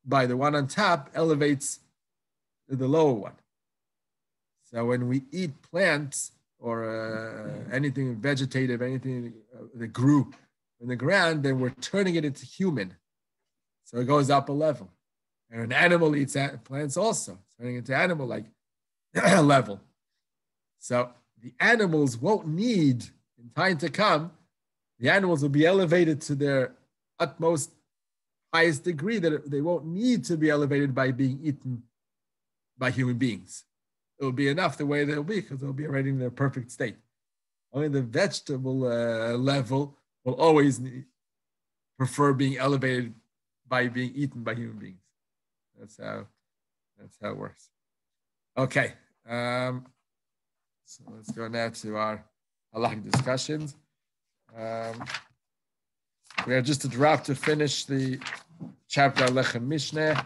one on top elevates the lower one. So when we eat plants or anything vegetative, anything that grew in the ground, then we're turning it into human. So it goes up a level. And an animal eats plants also, turning into animal-like level. So the animals won't need, in time to come, the animals will be elevated to their utmost, highest degree, that they won't need to be elevated by being eaten by human beings. It will be enough the way they'll be, because they'll be already in their perfect state. Only the vegetable level will always prefer being elevated by being eaten by human beings. That's how it works. Okay. So let's go now to our halachic discussions. We are just about to finish the chapter Lechem Mishneh.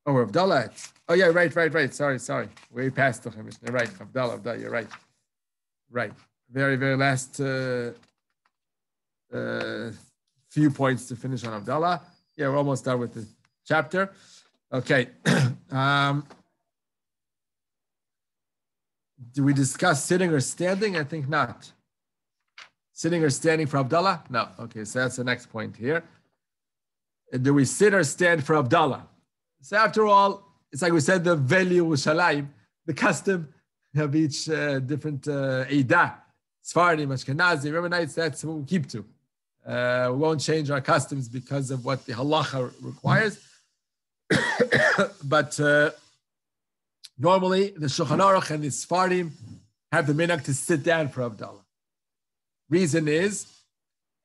Oh, Havdala. Oh, yeah, right. Sorry. Way past Lechem Mishneh. Right, Havdala, you're right. Right. Very, very last few points to finish on Havdala. Yeah, we're almost done with the chapter. Okay. Do we discuss sitting or standing? I think not. Sitting or standing for Havdala? No. Okay, so that's the next point here. Do we sit or stand for Havdala? So after all, it's like we said, the Yerushalayim, the custom of each different Eidah, Sephardim, Ashkenazi, Remenites, that's what we keep to. We won't change our customs because of what the halacha requires. But normally, the Shulchan Aruch and the Sephardim have the minhag to sit down for Havdala. Reason is,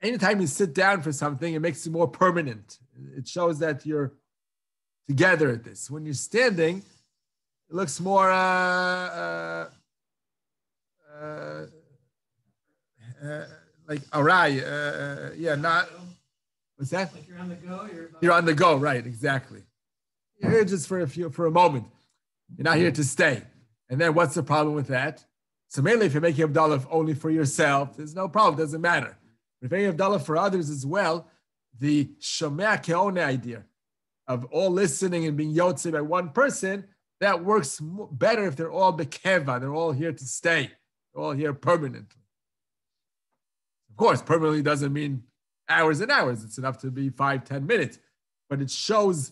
anytime you sit down for something, it makes it more permanent. It shows that you're together at this. When you're standing, it looks more like aray. Not. What's that? Like you're on the go. You're on the go, right? Exactly. You're here just for a moment. You're not here to stay. And then what's the problem with that? So mainly if you're making Havdalah only for yourself, there's no problem, doesn't matter. But if you're making Havdalah for others as well, the Shomea Keone idea of all listening and being Yotze by one person that works better if they're all bekeva, they're all here to stay, they're all here permanently. Of course, permanently doesn't mean hours and hours. It's enough to be 5-10 minutes, but it shows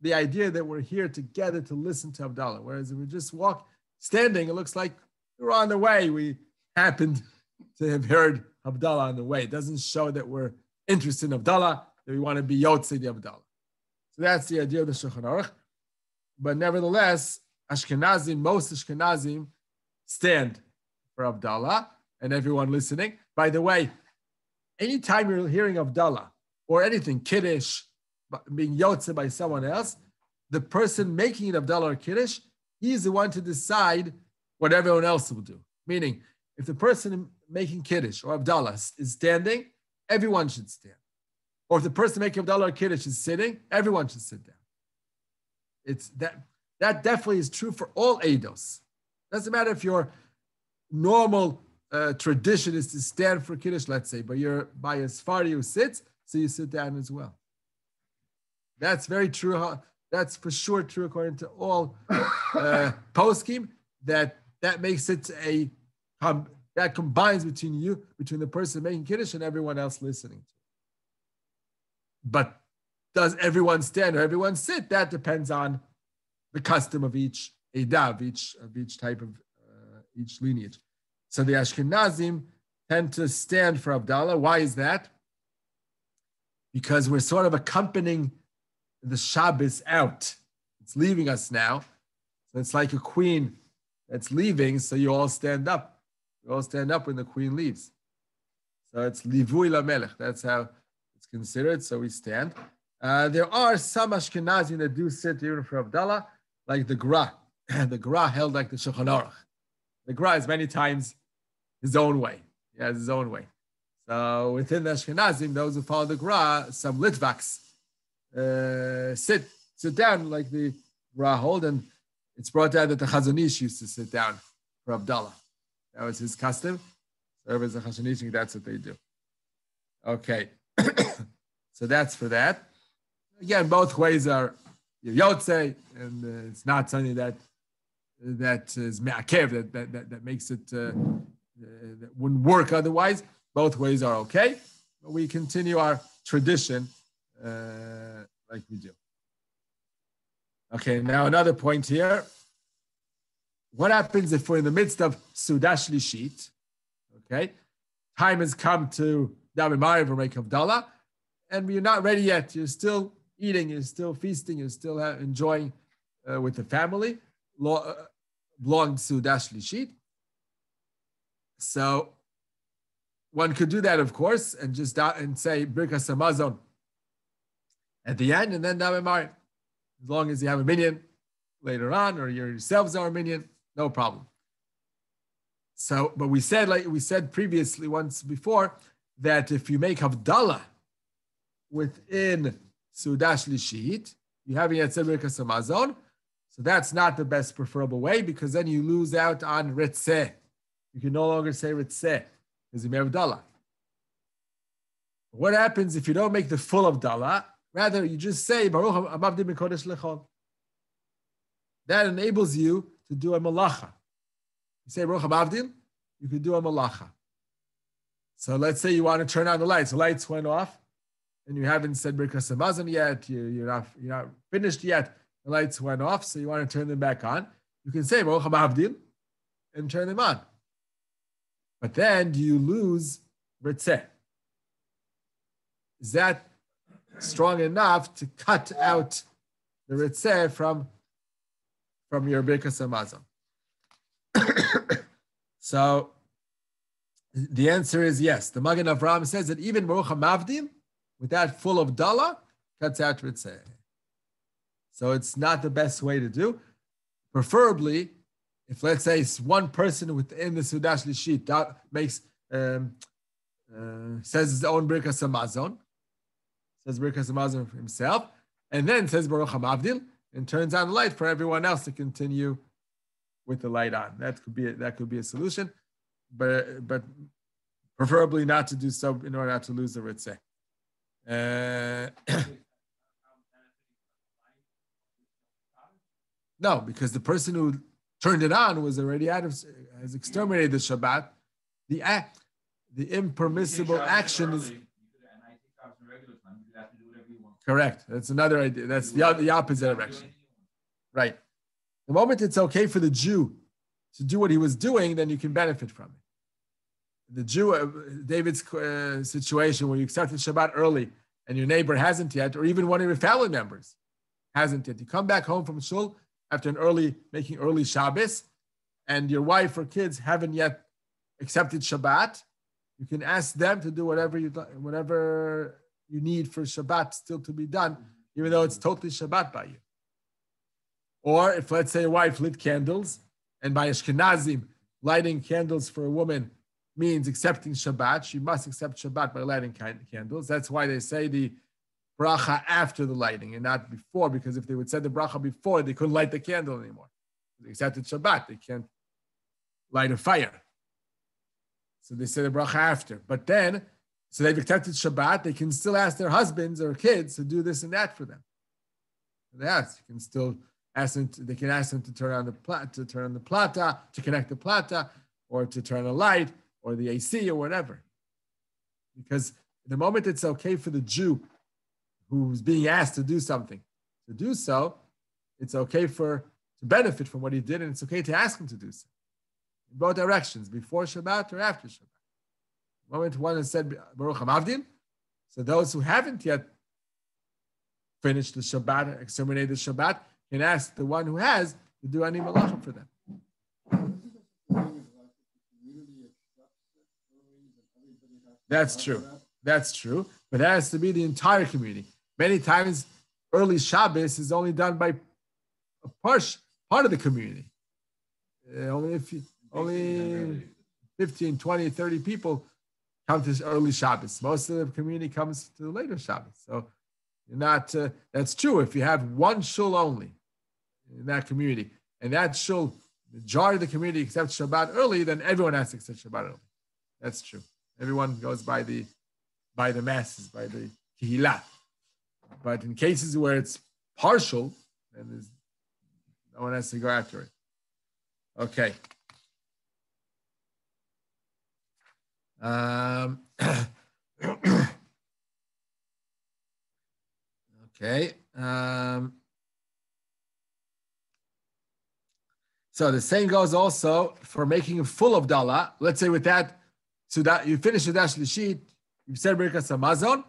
the idea that we're here together to listen to Havdala. Whereas if we just standing, it looks like we're on the way. We happened to have heard Havdala on the way. It doesn't show that we're interested in Havdala, that we want to be Yotzei the Havdala. So that's the idea of the Shulchan Aruch. But nevertheless, most Ashkenazim stand for Havdala, and everyone listening. By the way, anytime you're hearing Havdala or anything, Kiddush, being Yotzei by someone else, the person making it Havdala or Kiddush, he's the one to decide what everyone else will do. Meaning, if the person making Kiddush or Havdala is standing, everyone should stand. Or if the person making Havdala or Kiddush is sitting, everyone should sit down. It's that definitely is true for all Eidos. Doesn't matter if your normal tradition is to stand for Kiddush, let's say, but you're by a Sephardi who sits, so you sit down as well. That's very true. That's for sure true according to all poskim. That makes it that combines between the person making Kiddush and everyone else listening. But does everyone stand or everyone sit? That depends on the custom of each Eidah, of each type of each lineage. So the Ashkenazim tend to stand for Havdala. Why is that? Because we're sort of accompanying the Shabbos out. It's leaving us now. So it's like a queen that's leaving, so you all stand up. You all stand up when the queen leaves. So it's Livui LaMelech. That's how it's considered. So we stand. There are some Ashkenazim that do sit even for Havdala, like the Gra. The Gra held like the Shulchan Aruch. The Gra is many times his own way. He has his own way. So within the Ashkenazim, those who follow the Gra, some Litvaks sit down like the Gra hold, and it's brought down that the Chazon Ish used to sit down for Havdala. That was his custom. So as a Chazon Ish, that's what they do. Okay, so that's for that. Again, both ways are Yotzei, and it's not something that is me'akev, that makes it that wouldn't work otherwise. Both ways are okay, but we continue our tradition like we do. Okay, now another point here. What happens if we're in the midst of Suda Shlishit? Okay, time has come to Daven Mariv or make Havdala, and you're not ready yet. You're still eating, you're still feasting, you're still enjoying with the family, belonging to Suda Shlishit. So one could do that, of course, and just say Birkas Hamazon at the end, and then Daven Mariv. As long as you have a minyan later on, or yourselves are a minyan, no problem. So, but we said, like we said previously once before, that if you make Havdala within Suda Shlishit, you haven't yet said Birkas Hamazon, so that's not the best preferable way, because then you lose out on Ritzeh. You can no longer say Ritzeh because you made Havdala. What happens if you don't make the full Havdala? Rather, you just say Baruch Hamavdim Mikodesh Lechol. That enables you to do a malacha. You say Baruch Hamavdim, you can do a malacha. So let's say you want to turn on the lights. The lights went off, and you haven't said Birkas Hamazon yet. You're not finished yet. The lights went off, so you want to turn them back on. You can say Baruch Hamavdim and turn them on. But then do you lose Ritzeh? Is that strong enough to cut out the Ritzeh from your Birkas Hamazon? So the answer is yes. The Magen Avraham says that even Baruch HaMavdim, with that full of Dala, cuts out Ritzeh. So it's not the best way to do. Preferably, if let's say it's one person within the Suda Shlishit that makes says his own Birkas Hamazon, says Birkas Hamazon himself, and then says Baruch HaMavdil, and turns on the light for everyone else to continue with the light on. That could be a solution, but preferably not to do so in order not to lose the Ritzeh. No, because the person who turned it on was already has exterminated the Shabbat. The impermissible action is correct. That's another idea. That's the opposite direction. Right. The moment it's okay for the Jew to do what he was doing, then you can benefit from it. The Jew, David's situation where you accepted Shabbat early and your neighbor hasn't yet, or even one of your family members hasn't yet. You come back home from shul after making early Shabbos, and your wife or kids haven't yet accepted Shabbat. You can ask them to do whatever you need for Shabbat still to be done, even though it's totally Shabbat by you. Or if, let's say, a wife lit candles, and by Ashkenazim, lighting candles for a woman means accepting Shabbat, she must accept Shabbat by lighting candles. That's why they say the bracha after the lighting and not before, because if they would say the bracha before, they couldn't light the candle anymore. They accepted Shabbat, they can't light a fire. So they say the bracha after. But then, so they've accepted Shabbat, they can still ask their husbands or kids to do this and that for them. Yes, you can still ask them. They can ask them to turn on the plata, to connect the plata, or to turn a light, or the AC, or whatever. Because the moment it's okay for the Jew who's being asked to do something to do so, it's okay to benefit from what he did, and it's okay to ask him to do so. In both directions, before Shabbat or after Shabbat. The moment one has said Baruch HaMavdil, so those who haven't yet finished the Shabbat, exterminated the Shabbat, can ask the one who has to do any malacha for them. That's true. That's true. But that has to be the entire community. Many times, early Shabbos is only done by a part of the community. Only 15, 20, 30 people come to early Shabbos. Most of the community comes to the later Shabbos. So you're not, that's true. If you have one shul only in that community, and that shul, the majority of the community accepts Shabbat early, then everyone has to accept Shabbat early. That's true. Everyone goes by the masses, by the kihila. But in cases where it's partial, then no one has to go after it. Okay. Okay. So the same goes also for making a full Havdala. Let's say with that, so that you finish the dash sheet, you've said Birkas Hamazon,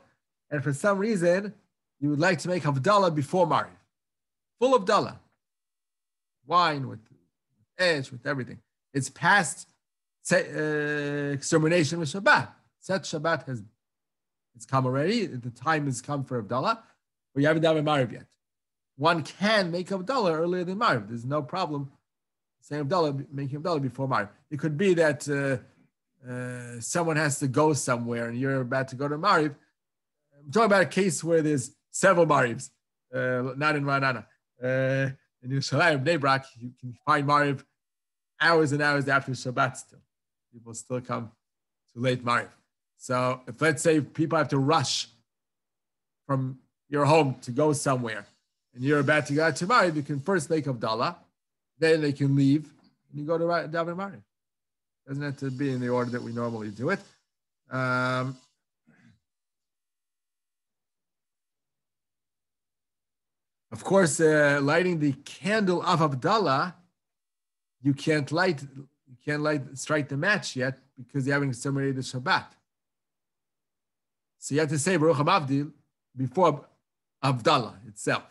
and for some reason you would like to make Havdala before Mariv. Full Havdala. Wine with edge, with everything. It's past extermination with Shabbat. Set Shabbat it's come already. The time has come for Havdala, but you haven't done Mariv yet. One can make Havdala earlier than Mariv. There's no problem saying making Havdala before Mariv. It could be that someone has to go somewhere and you're about to go to Mariv. I'm talking about a case where there's several Marivs, not in Ra'anana. In Yerushalayim, Bnei Brak, you can find Mariv hours and hours after Shabbat still. People still come to late Mariv. So if, let's say, people have to rush from your home to go somewhere and you're about to go out to Mariv, you can first make Havdala, then they can leave and you go to Daven Mariv. Doesn't have to be in the order that we normally do it. Of course, lighting the candle of Havdala, you can't strike the match yet because you haven't exterminated the Shabbat. So you have to say Baruch HaMavdil before Havdala itself.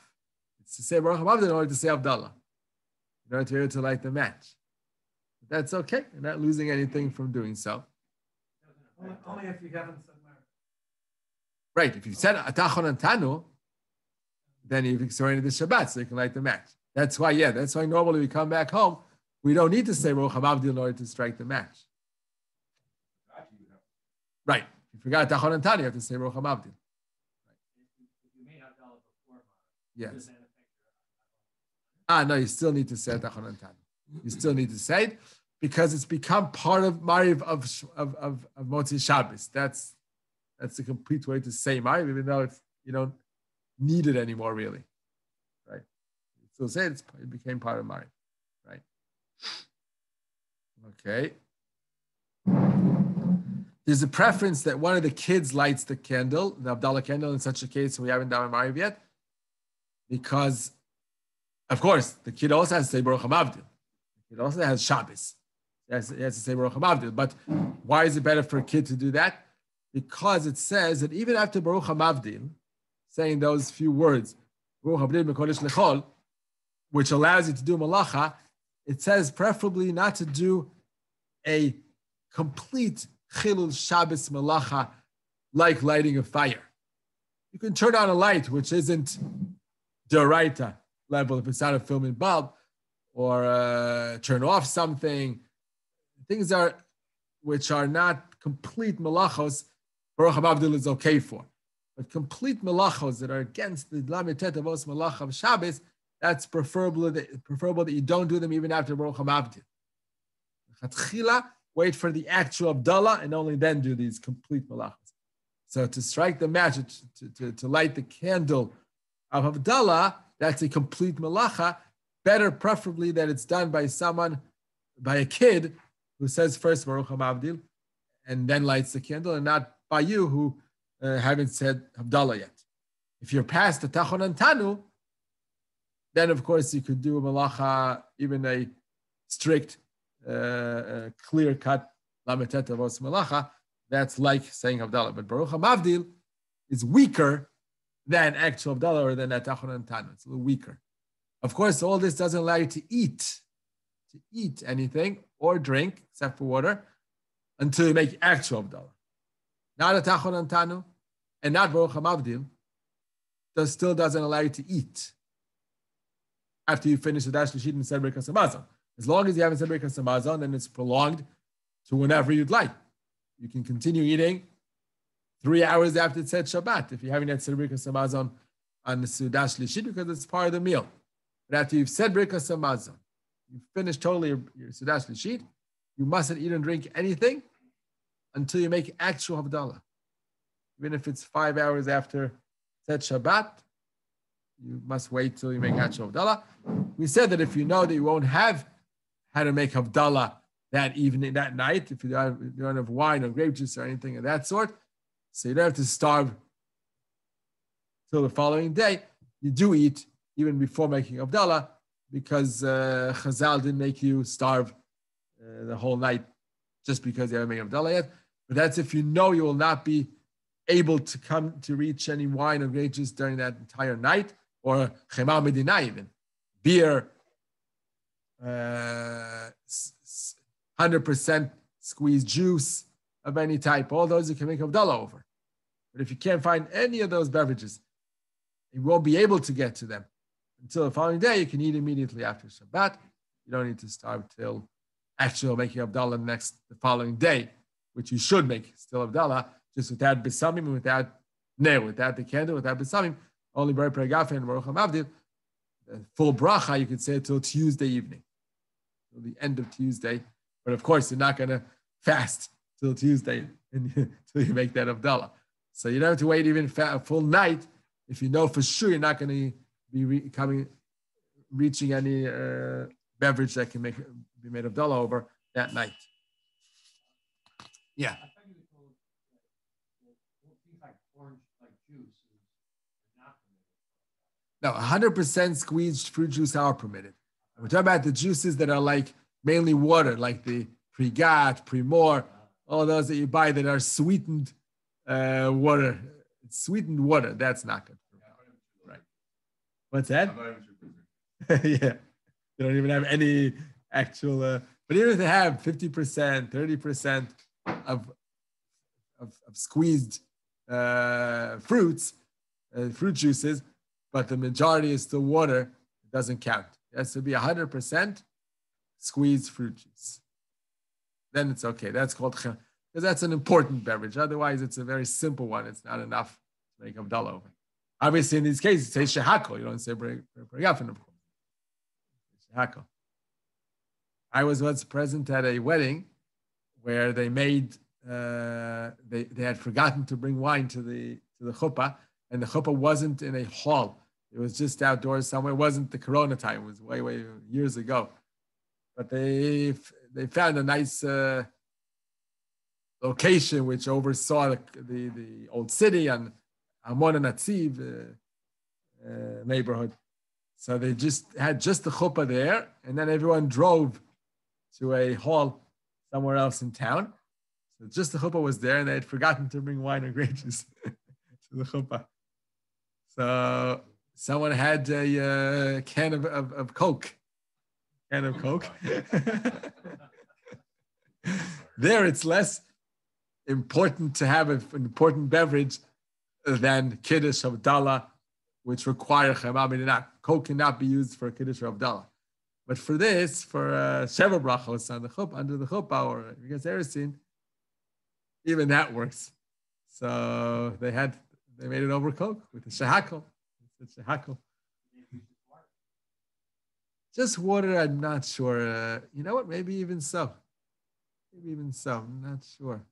It's to say Baruch HaMavdil in order to say Havdala, in order to be able to light the match. But that's okay. You're not losing anything from doing so. Only if you haven't said Mariv. Right. If you said Atachon and Tanu, then you've exterminated the Shabbat, so you can light the match. That's why normally we come back home, we don't need to say Baruch HaMavdil in order to strike the match. Right. If you forgot Tachon and Tani, you have to say Baruch HaMavdil. Yes. No, you still need to say Tachon and Tani. You still need to say it because it's become part of Mariv of Motzi Shabbos. That's the complete way to say Mariv, even though you don't need it anymore, really. Right? still say it became part of Mariv, right? Okay. There's a preference that one of the kids lights the candle, the Havdala candle. In such a case, we haven't done Mariv yet, because, of course, the kid also has to say Baruch HaMavdil. It also has Shabbos. He has to say Baruch HaMavdil. But why is it better for a kid to do that? Because it says that even after Baruch HaMavdil, saying those few words, Baruch HaMavdil Mekodesh Lechol, which allows you to do malacha, it says preferably not to do a complete Chilul Shabbos malacha like lighting a fire. You can turn on a light, which isn't D'oraita level if it's not a filming bulb, or turn off something. Things which are not complete malachos, Baruch HaMavdil is okay for. But complete malachos that are against the Lamed of Os Malach of Shabbos, that's preferable that you don't do them even after Baruch HaMavdil. Chatchila, wait for the actual Havdala and only then do these complete malachos. So to strike the match, to light the candle of Havdala, that's a complete malacha. Better, preferably, that it's done by a kid who says first Baruch HaMavdil and then lights the candle, and not by you who haven't said Havdala yet. If you're past the Tachon and Tanu, then of course you could do a malacha, even a strict, clear-cut Lametet Avos malacha. That's like saying Havdala. But Baruch HaMavdil is weaker than actual Havdala or than that Tachon and Tanu. It's a little weaker. Of course, all this doesn't allow you to eat anything or drink, except for water, until you make actual Havdala. Not a Tachon and Tanu, and not Baruch HaMavdil, still doesn't allow you to eat after you finish the Dash Lishit and said Birkas Hamazon. As long as you haven't said Birkas Hamazon, then it's prolonged to whenever you'd like. You can continue eating 3 hours after it said Shabbat, if you haven't yet said Birkas Hamazon on the Sudash Lishit, because it's part of the meal. But after you've said Birkas Hamazon, you've finished totally your Sudash Lishit, you mustn't eat and drink anything until you make actual Havdalah. Even if it's 5 hours after said Shabbat, you must wait till you make actual Havdalah. We said that if you know that you won't have how to make Havdalah that evening, that night, if you don't have wine or grape juice or anything of that sort, so you don't have to starve till the following day, you do eat even before making Havdalah, because Chazal didn't make you starve the whole night just because you haven't made Havdalah yet. But that's if you know you will not be able to come to reach any wine or grape juice during that entire night, or Chema Medina even, beer, 100% squeezed juice of any type, all those you can make Havdalah over. But if you can't find any of those beverages, you won't be able to get to them until the following day. You can eat immediately after Shabbat. You don't need to starve till actual making Havdalah the following day, which you should make still Havdalah, just without Besamim, without the candle, without Besamim, only Bar Pragafe and Baruch HaMavdil. The full bracha, you could say it till Tuesday evening, till the end of Tuesday. But of course, you're not going to fast till Tuesday until you make that Havdalah. So you don't have to wait even a full night if you know for sure you're not going to be reaching any beverage that can be made Havdalah over that night. Yeah. No, 100% squeezed fruit juice are permitted. We're talking about the juices that are like mainly water, like the Prigat, Primor, all those that you buy that are sweetened water. Sweetened water, that's not good. Right. What's that? Yeah. They don't even have any actual, but even if they have 50%, 30% of squeezed fruits, fruit juices, but the majority is still water, it doesn't count. It has to be 100% squeezed fruit juice. Then it's okay. That's called, because that's an important beverage. Otherwise, it's a very simple one. It's not enough to make Havdalah over. Obviously, in these cases, say shehakol. You don't say bregafen, of course. Shehakol. I was once present at a wedding where they made, they had forgotten to bring wine to the chuppah, and the chuppah wasn't in a hall. It was just outdoors somewhere. It wasn't the Corona time. It was way, way years ago. But they found a nice location which oversaw the old city and Amon and Atziv neighborhood. So they just had the chuppah there, and then everyone drove to a hall somewhere else in town. So just the chuppah was there, and they had forgotten to bring wine or grape juice to the chuppah. So someone had a can of Coke. Can of Coke. There, it's less important to have an important beverage than Kiddush Havdala, which require Chema. Coke cannot be used for Kiddush or Havdala. But for this, for Sheva Brachos on the chuppah, under the chuppah, or because Eresin, even that works. So they made it over Coke with the shehakol. Just water, I'm not sure. You know what? Maybe even so. I'm not sure.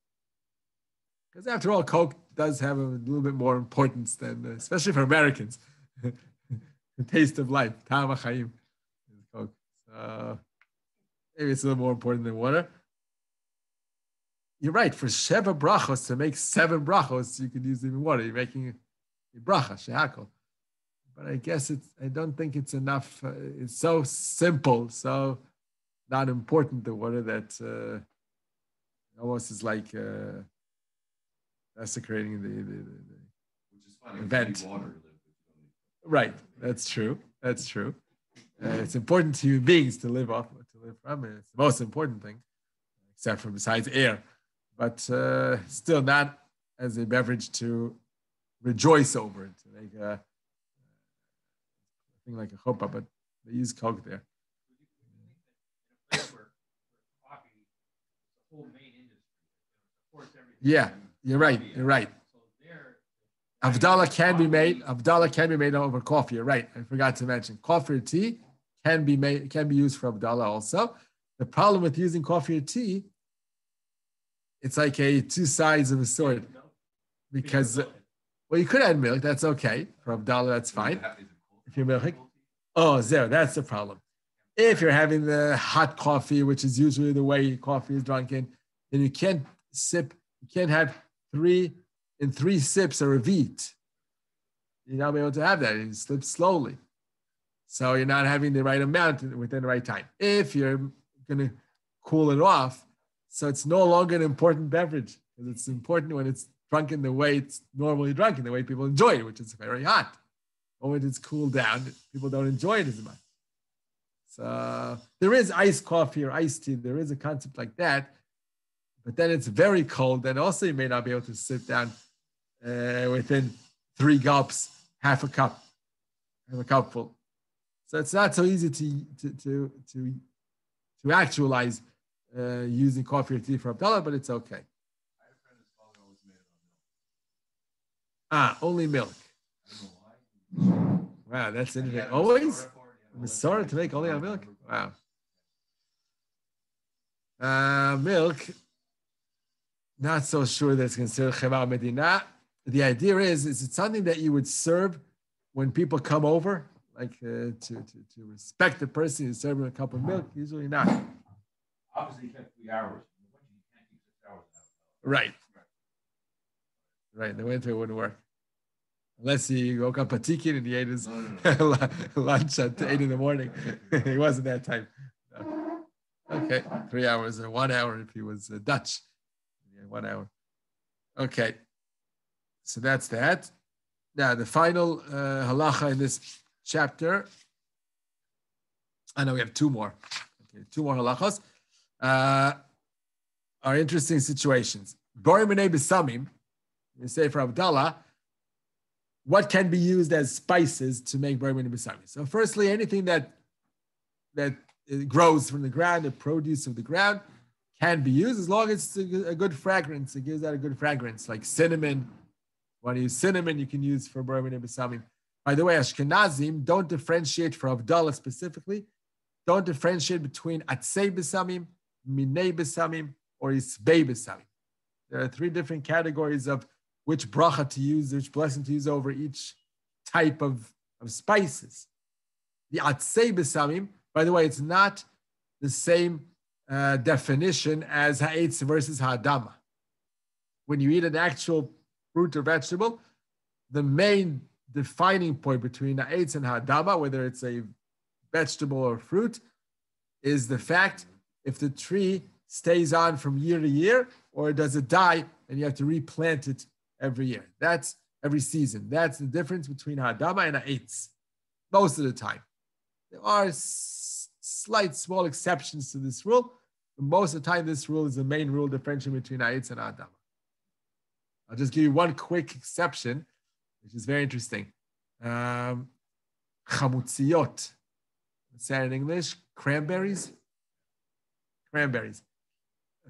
Because after all, Coke does have a little bit more importance than, especially for Americans, the taste of life. Ta'am ha'chaim is Coke. So maybe it's a little more important than water. You're right. For Sheva brachos, to make 7 brachos, you could use even water. You're making a bracha, shehakol. But I guess I don't think it's enough. It's so simple, so not important, the water, that almost is like desecrating the which is funny, event. Water. Right, that's true. It's important to human beings to live from it. It's the most important thing, except for besides air. But still not as a beverage to rejoice over it, to make a thing like a chuppah, but they use Coke there. Yeah, you're right. Havdala can be made over coffee. You're right. I forgot to mention coffee or tea can be used for Havdala also. The problem with using coffee or tea, it's like two sides of a sword, because you could add milk. That's okay for Havdala. That's fine. If you're milking, that's the problem. If you're having the hot coffee, which is usually the way coffee is drunk in, then you can't have 3 sips or a vit. You're not able to have that. You slip slowly. So you're not having the right amount within the right time. If you're going to cool it off, so it's no longer an important beverage, because it's important when it's drunk in the way it's normally drunk, in the way people enjoy it, which is very hot. Or when it's cooled down, people don't enjoy it as much. So there is iced coffee or iced tea. There is a concept like that. But then it's very cold. And also you may not be able to sit down within 3 gulps, half a cupful. So it's not so easy to actualize using coffee or tea for Havdala, but it's okay. Only milk. Wow, that's interesting. Always? Masora to make only on milk? Wow. Milk, not so sure that it's considered Chema Medina. The idea is it something that you would serve when people come over, like to respect the person who's serving a cup of milk? Usually not. Obviously, you can't 3 hours. You can't keep 6 hours. Right. In the winter, it wouldn't work. Unless he woke up a tikkun and he ate his lunch at 8 in the morning. He wasn't that type. No. Okay, 3 hours or 1 hour if he was Dutch. Yeah, 1 hour. Okay, so that's that. Now, the final halacha in this chapter. I know we have 2 more. Okay, 2 more halachas. Are interesting situations. Bori minei besamim, you say for Havdala, what can be used as spices to make bori minei besamim? So firstly, anything that grows from the ground, the produce of the ground, can be used as long as it's a good fragrance. It gives out a good fragrance, like cinnamon. When you use cinnamon, you can use for bori minei besamim. By the way, Ashkenazim don't differentiate for Havdala specifically. Don't differentiate between atzei besamim, minei besamim, or isbei besamim. There are 3 different categories of which bracha to use, which blessing to use over each type of of spices. The atzei besamim, by the way, it's not the same definition as ha'etz versus ha'adama. When you eat an actual fruit or vegetable, the main defining point between ha'etz and ha'adama, whether it's a vegetable or fruit, is the fact if the tree stays on from year to year, or does it die and you have to replant it every year. That's every season. That's the difference between ha'adama and ha'etz, most of the time. There are slight, small exceptions to this rule, but most of the time this rule is the main rule differentiating between ha'etz and ha'adama. I'll just give you one quick exception, which is very interesting. Chamutziyot. What's that in English? Cranberries? Cranberries.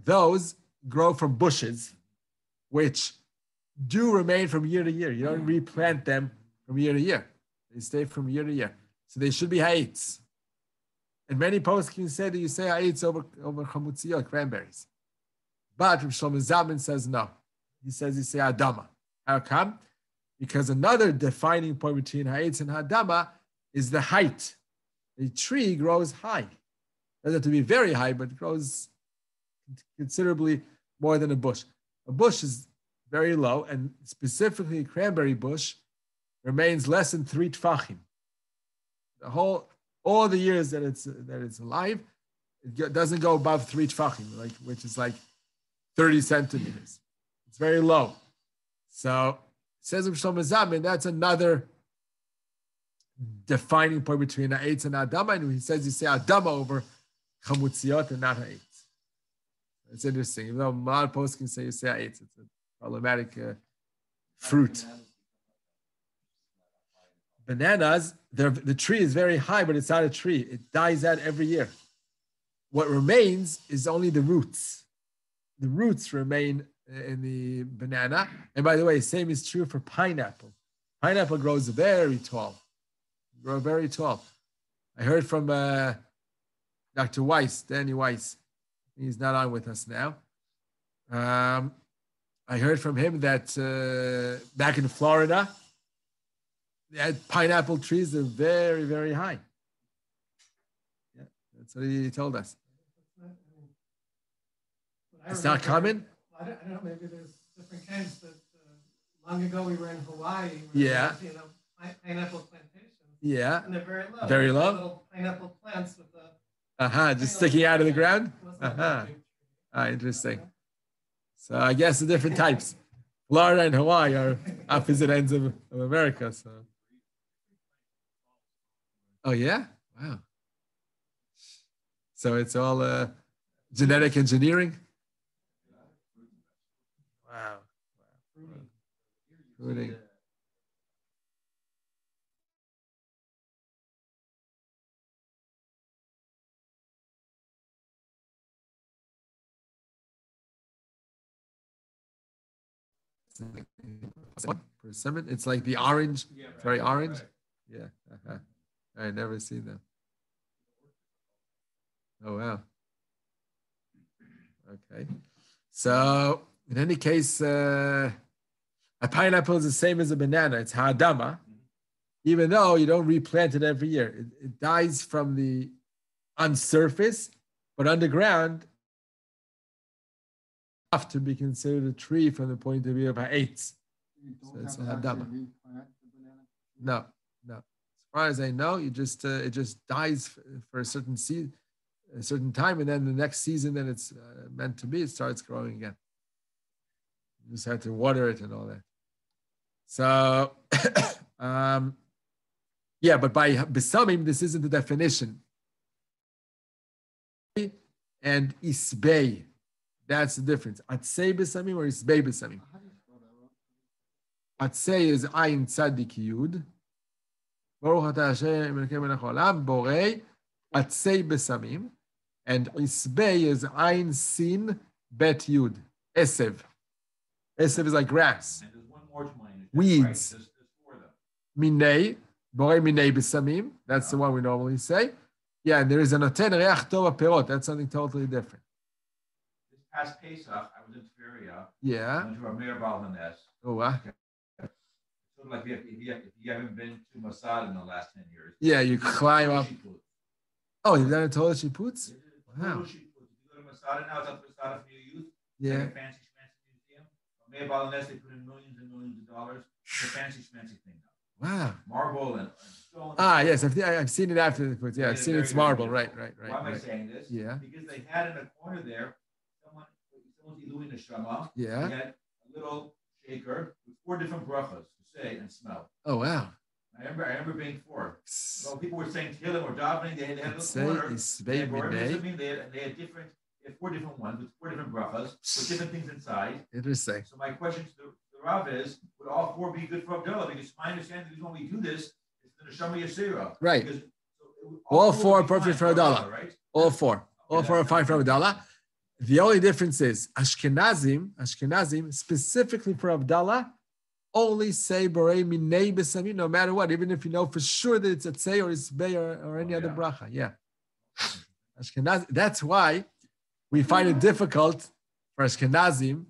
Those grow from bushes, which do remain from year to year. You don't replant them from year to year. They stay from year to year. So they should be ha'etz. And many poskim say that you say ha'etz over chamutziyot, cranberries. But Shlomo Zalman says no. He says you say adama. How come? Because another defining point between ha'etz and ha'adama is the height. A tree grows high. It doesn't have to be very high, but it grows considerably more than a bush. A bush is very low, and specifically a cranberry bush remains less than 3 tfachim. All the years that it's alive, it doesn't go above 3 tfachim, which is like 30 centimeters. It's very low. So it says of Shlomo Zalman, that's another defining point between ha'etz and ha'adama, and he says you say adama over chamutziot and not ha'etz. It's interesting. Even though Mal Post can say you say ha'etz, it's a problematic fruit. Bananas, the tree is very high, but it's not a tree. It dies out every year. What remains is only the roots. The roots remain in the banana. And by the way, same is true for pineapple. Pineapple grows very tall. Grow very tall. I heard from Dr. Weiss, Danny Weiss. He's not on with us now. I heard from him that back in Florida, they had pineapple trees that are very, very high. Yeah, that's what he told us. It's not common? I don't know, maybe there's different kinds, but long ago we were in Hawaii. Yeah. Pineapple plantations. Yeah. And they're very low. Very low? Little pineapple plants with a... Just sticking out of the ground? Interesting. So I guess the different types. Florida and Hawaii are opposite ends of America. So. Oh, yeah? Wow. So it's all genetic engineering? Wow. Fruiting. Persimmon? It's like the orange, very orange. Right. Yeah. I never seen them. Oh, wow. Okay. So in any case, a pineapple is the same as a banana. It's ha'adama, even though you don't replant it every year. It dies from the on surface, but underground, enough to be considered a tree from the point of view of ha'etz. So it's a ha'adama. No. As far as I know, it just dies for a certain season, a certain time, and then the next season that it's meant to be, it starts growing again. You just have to water it and all that. So, but by besamim, this isn't the definition. And isbei, that's the difference. Atzei besamim or isbei besamim. Atzei is ayin tzadik yud. Baruch atah Hashem Elokeinu melech haolam borei atzei besamim, and isbei is ayin sin bet yud esev. Esev is like grass. And there's one more to my understanding. Weeds. Right? There's four of them. Minei borei minei besamim. That's the one we normally say. Yeah, and there is a noten reach tov perot. That's something totally different. This past Pesach, I was in Tveria. Yeah. I went to our mayor Balmanes. Oh, wow. So like if you haven't been to Mossad in the last 10 years. Yeah, you climb up. Oh, you've done a Tola Shiputs? Wow. If you go to Mossad now, it's up to Mossad for your youth. Yeah. Like a fancy schmancy museum. Maybe Balinese, they put in millions and millions of dollars. It's a fancy schmancy thing now. Wow. Marble and stone. Yes, I've seen it after the Puts. Yeah, I've seen it's marble. Right. Why am I saying this? Yeah. Because they had in a corner there, someone's Iluin Neshama. Yeah. They had a little shaker with 4 different brachas to say and smell. Oh, wow. I remember being 4. Well, people were saying Tehillim or davening. They had a little corner. They had different. They had 4 different ones with 4 different brachas with different things inside. Interesting. So my question to the Rav is: would all 4 be good for Havdala? Because my understanding is when we do this, it's the Neshama Yasira. Right. Because, all 4 are perfect for Havdala. Right? All 4. All 4 are fine for Havdala. The only difference is Ashkenazim specifically for Havdala only say Borei Minei B'Samim no matter what, even if you know for sure that it's Atzei or Isbei or any other bracha. Yeah. Ashkenazim. That's why we find it difficult for Ashkenazim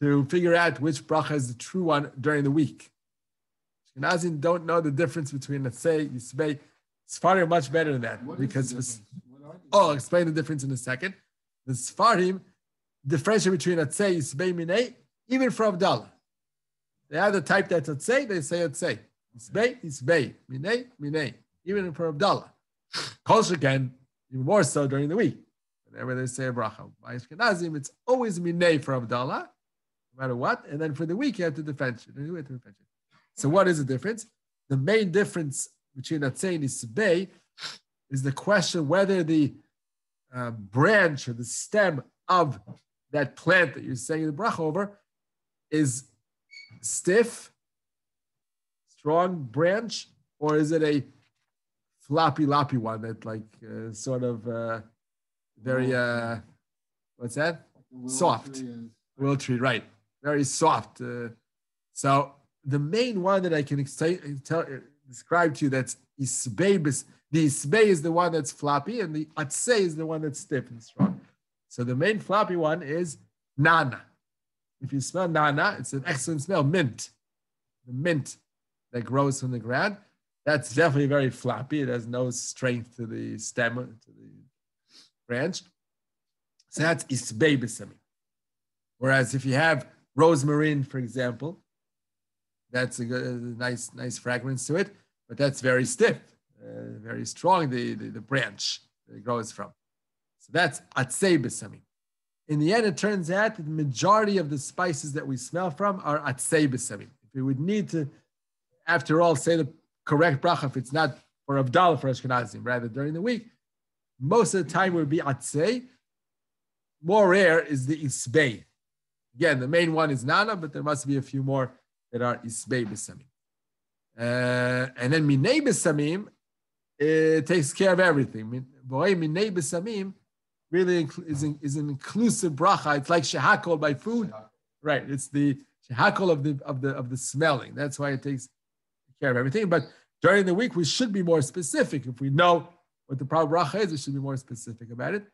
to figure out which bracha is the true one during the week. Ashkenazim don't know the difference between Atzei, Isbei. Sfarim are much better than that because I'll explain the difference in a second. The Sfarim differentiate between Atzei, Isbei, Minei, even for Havdala. They either type that Atzei, they say Atzei. Isbei, Isbei, Minei, Minei, even for Havdala. Kol Sheken, even more so during the week. Whenever they say a bracha. By Ashkenazim, it's always Minei for Havdala, no matter what, and then for the week you have to differentiate. So what is the difference? The main difference between Atzei and Isbei is the question whether the branch or the stem of that plant that you're saying the bracha over is stiff, strong branch, or is it a floppy one that like sort of very, what's that? Soft. Willow tree, right. Very soft. So the main one that I can describe to you that's Isbei. The Isbei is the one that's floppy, and the Atzei is the one that's stiff and strong. So the main floppy one is Nana. If you smell Nana, it's an excellent smell, mint. The mint that grows from the ground, that's definitely very floppy. It has no strength to the stem, to the branch. So that's Isbei B'Samim. Whereas if you have rosemary, for example, that's a nice fragrance to it, but that's very stiff, very strong, the branch that it grows from. So that's Atzei B'Samim. In the end, it turns out that the majority of the spices that we smell from are Atzei B'Samim. If we would need to, after all, say the correct bracha, if it's not for Havdala for Ashkenazim, rather during the week, most of the time would be Atzei. More rare is the Isbei. Again, the main one is Nana, but there must be a few more that are Isbei B'Samim. And then Minei B'Samim, it takes care of everything. Borei Minei B'Samim really is an inclusive bracha. It's like shehakol by food, right? It's the shehakol of the smelling. That's why it takes care of everything. But during the week, we should be more specific. If we know what the proper bracha is, we should be more specific about it.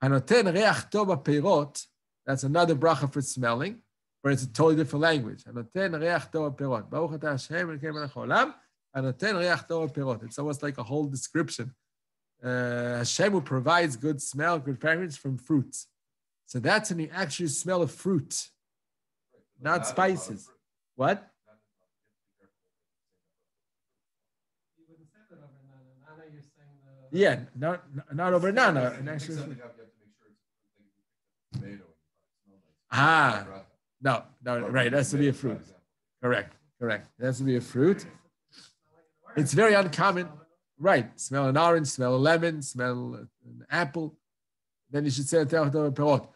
Hanoten reach tov perot. That's another bracha for smelling, but it's a totally different language. Hanoten reach tov perot. Baruch atah Hashem Elokeinu melech haolam. Hanoten reach tov perot. It's almost like a whole description. Hashem who provides good smell, good fragrance from fruits. So that's when you actually smell of fruit, not spices. What? You wouldn't say that over Nana. Nana, you're saying the... Yeah, not over Nana. And actually, no, right. It has to be a fruit. Correct. It has to be a fruit. It's very uncommon. Right, smell an orange, smell a lemon, smell an apple. Then you should say perot.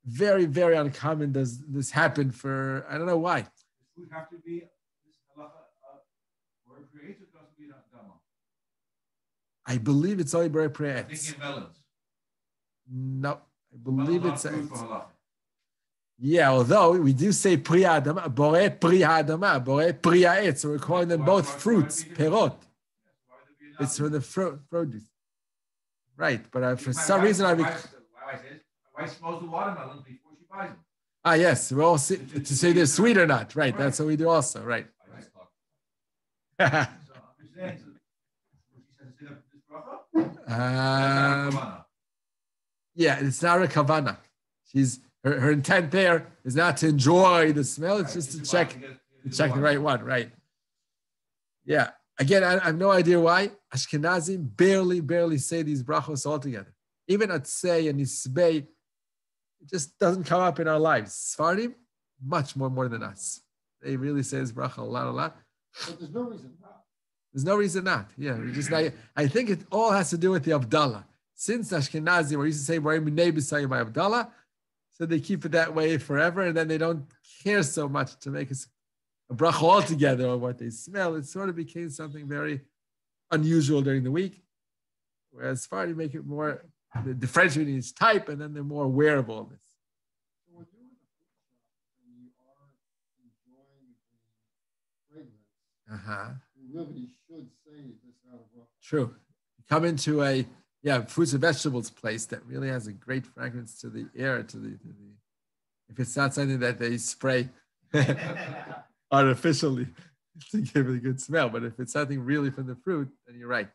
Very, very uncommon does this happen for, I don't know why. This would have to be this halacha or created to be dama. I believe it's only Borei Pri I'm thinking melons. No, I believe it's yeah, although we do say Pri Adama, Borei Pri Adama, Borei Pri Ha'etz, so we're calling them both fruits, perot. It's for the produce. Right, but for some reason why smells the watermelons before she buys them? Yes. We all see to say they're sweet or not. Right. That's what we do also. Right. Yeah, it's not a kavana. She's her intent there is not to enjoy the smell. It's just to check the right one. Right. Yeah. Again, I have no idea why Ashkenazim barely say these brachos altogether. Even Atzei and Isbei, it just doesn't come up in our lives. Sfardim, much more than us. They really say this bracha a lot. But there's no reason not. There's no reason not. Yeah, we just I think it all has to do with the Havdala. Since Ashkenazim were used to say by Havdala, so they keep it that way forever, and then they don't care so much to make a bracha altogether on what they smell. It sort of became something very unusual during the week. Whereas Sfardi make it more differentiating each type, and then they're more aware of all this. So when you're in a food shop and you are enjoying the fragrance, you really should say this out of bracha. True. You come into a fruits and vegetables place that really has a great fragrance to the air, to the if it's not something that they spray artificially to give it a good smell, but if it's something really from the fruit, then you're right.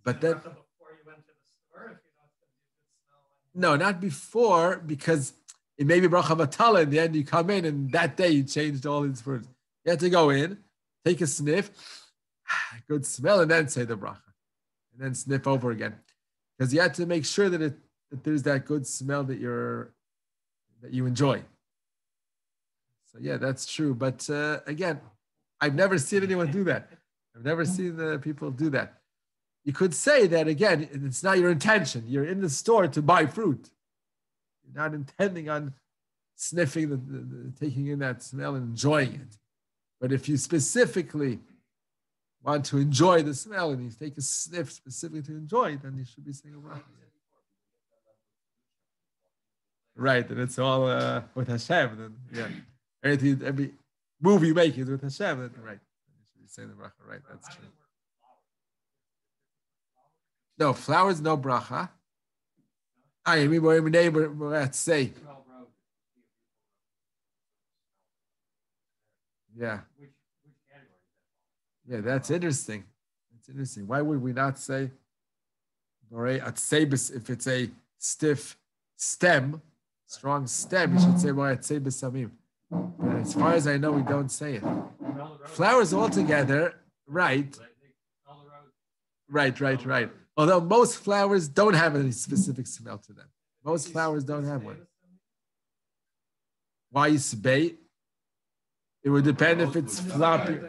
But then before you went to the store, if you don't get a good smell. No, not before, because it may be bracha Havdala. In the end, you come in and that day you changed all these fruits. You have to go in, take a sniff, good smell, and then say the bracha. And then sniff over again, because you have to make sure that there's that good smell that you enjoy. So yeah, that's true. But again, I've never seen anyone do that. I've never seen the people do that. You could say that again, it's not your intention. You're in the store to buy fruit. You're not intending on sniffing taking in that smell and enjoying it. But if you specifically want to enjoy the smell and you take a sniff specifically to enjoy it, then you should be saying a bracha. Right, and it's all with Hashem. Then, every move you make is with Hashem. Then, right, you should be saying the bracha. Right, that's true. No, flowers, no bracha. I mean, my neighbor, let's say. Yeah. Yeah, that's interesting. That's interesting. Why would we not say if it's a stiff stem, strong stem, you should say besamim. But as far as I know, we don't say it. Flowers altogether, right. Right. Although most flowers don't have any specific smell to them. Most flowers don't have one. Why isbei? It would depend if it's floppy.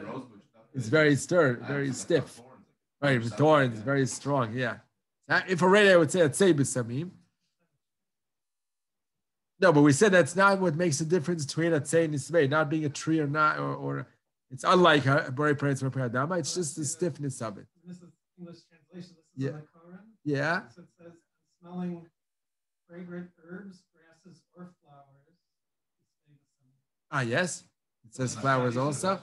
It's very stiff. Right, with thorns, very strong, yeah. If already I would say besamim. No, but we said that's not what makes the difference between atzei and isbei, not being a tree or not, or it's unlike a borei parents or adama. It's just the stiffness of it. This is English translation. This is in the Quran. Yeah. So it says, smelling fragrant herbs, grasses, or flowers. Yes. It says flowers also.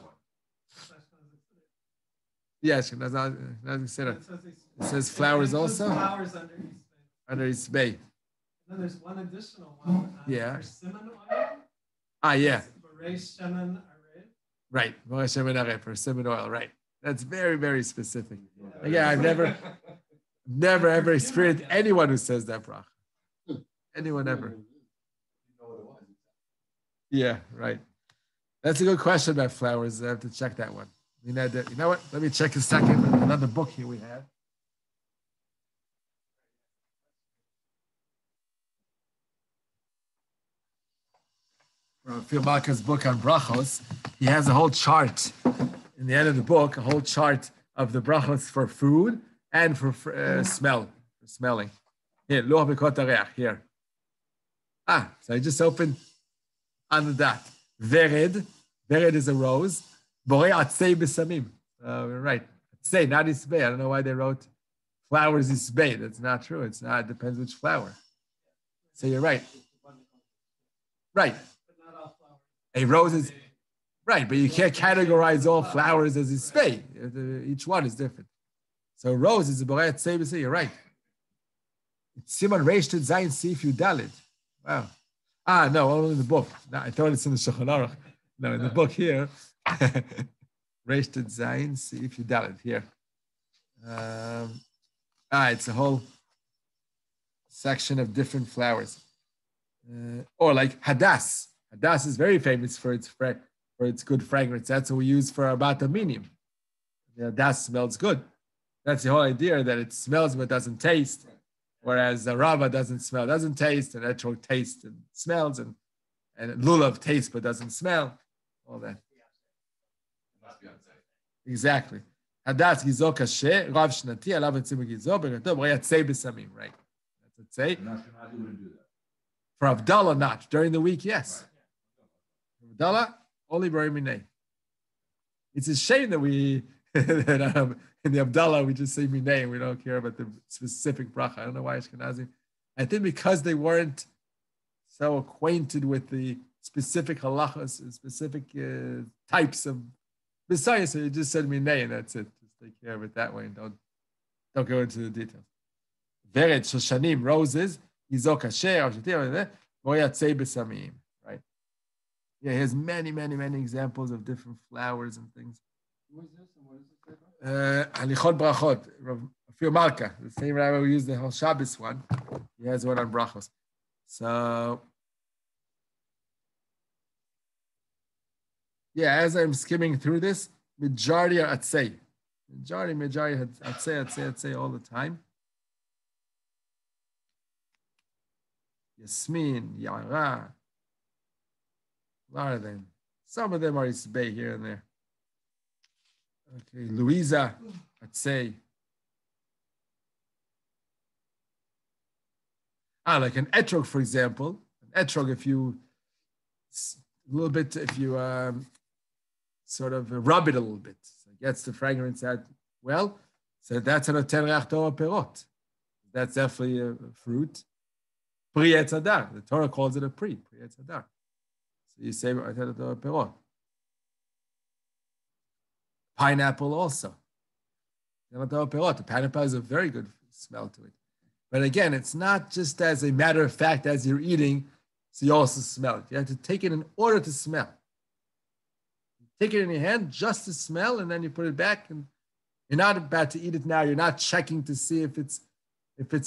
Yes, it says flowers also. Flowers under isbei. And then there's one additional one. Yeah. Persimmon oil. Yeah. Right. Right. Persimmon oil. Right. That's very, very specific. Again, I've never ever experienced anyone who says that bracha. Anyone ever? Yeah. Right. That's a good question about flowers. I have to check that one. You know what? Let me check a second. Another book here we have. Phil Malka's book on brachos, he has a whole chart in the end of the book, a whole chart of the brachos for food and for smell, for smelling. Here, lo havekot hareach, here. So I just opened on the dot. Vered is a rose. Borei atzei besamim. Right. Atzei, not isbei. I don't know why they wrote flowers isbei. That's not true. It's not. It depends which flower. So you're right. Right. A rose is right, but you can't categorize all flowers as isbei. Each one is different. So rose is a borei atzei besamim. You're right. It's Simon Reish Tet Zayin Sif Yudalid. Wow. No, only in the book. No, I thought it's in the Shulchan Aruch. No, in the book here. Reish Tet Zayin, see if you doubt it here. It's a whole section of different flowers. Or like Hadass. Hadass is very famous for its good fragrance. That's what we use for our Bat Aminim. The Hadass smells good. That's the whole idea, that it smells but doesn't taste. Whereas the Rava doesn't smell, doesn't taste, and Etrog tastes and smells, and Lulav tastes but doesn't smell. All that. Exactly. Hadass Gizo Kashe, Rav Shnati, Alav Etzim Gizo, Begatov, Reyatzei B'Samim, right? That's what say. For Havdala, not. During the week, yes. Havdala, only B'Rei Minei. It's a shame that we, in the Havdala, we just say Minei and we don't care about the specific bracha. I don't know why Ashkenazim. I think because they weren't so acquainted with the specific halachas and specific types of Messiah, so you just said Minei and that's it. Just take care of it that way and don't go into the details. Veret, Shoshanim, roses, Yizok Asher, Moyatzei B'Samim, right? Yeah, he has many, many, many examples of different flowers and things. Who is this and what is it? Halichot Brachot, Afir Malka, the same rabbi we use the whole Shabbos one. He has one on Brachos. So, yeah, as I'm skimming through this, majority are Atzei. Majority Atzei all the time. Yasmin, Yara, a lot of them. Some of them are Isbei here and there. Okay, Louisa, Atzei. Like an etrog, for example. An etrog, if you sort of rub it a little bit, so it gets the fragrance out well. So that's an oten reach tova perot. That's definitely a fruit. Pri Etz Hadar. The Torah calls it a pri Etz Hadar. So you say oten tova perot. Pineapple also. The pineapple has a very good smell to it. But again, it's not just as a matter of fact as you're eating, so you also smell it. You have to take it in order to smell. You take it in your hand just to smell, and then you put it back. And you're not about to eat it now. You're not checking to see if it's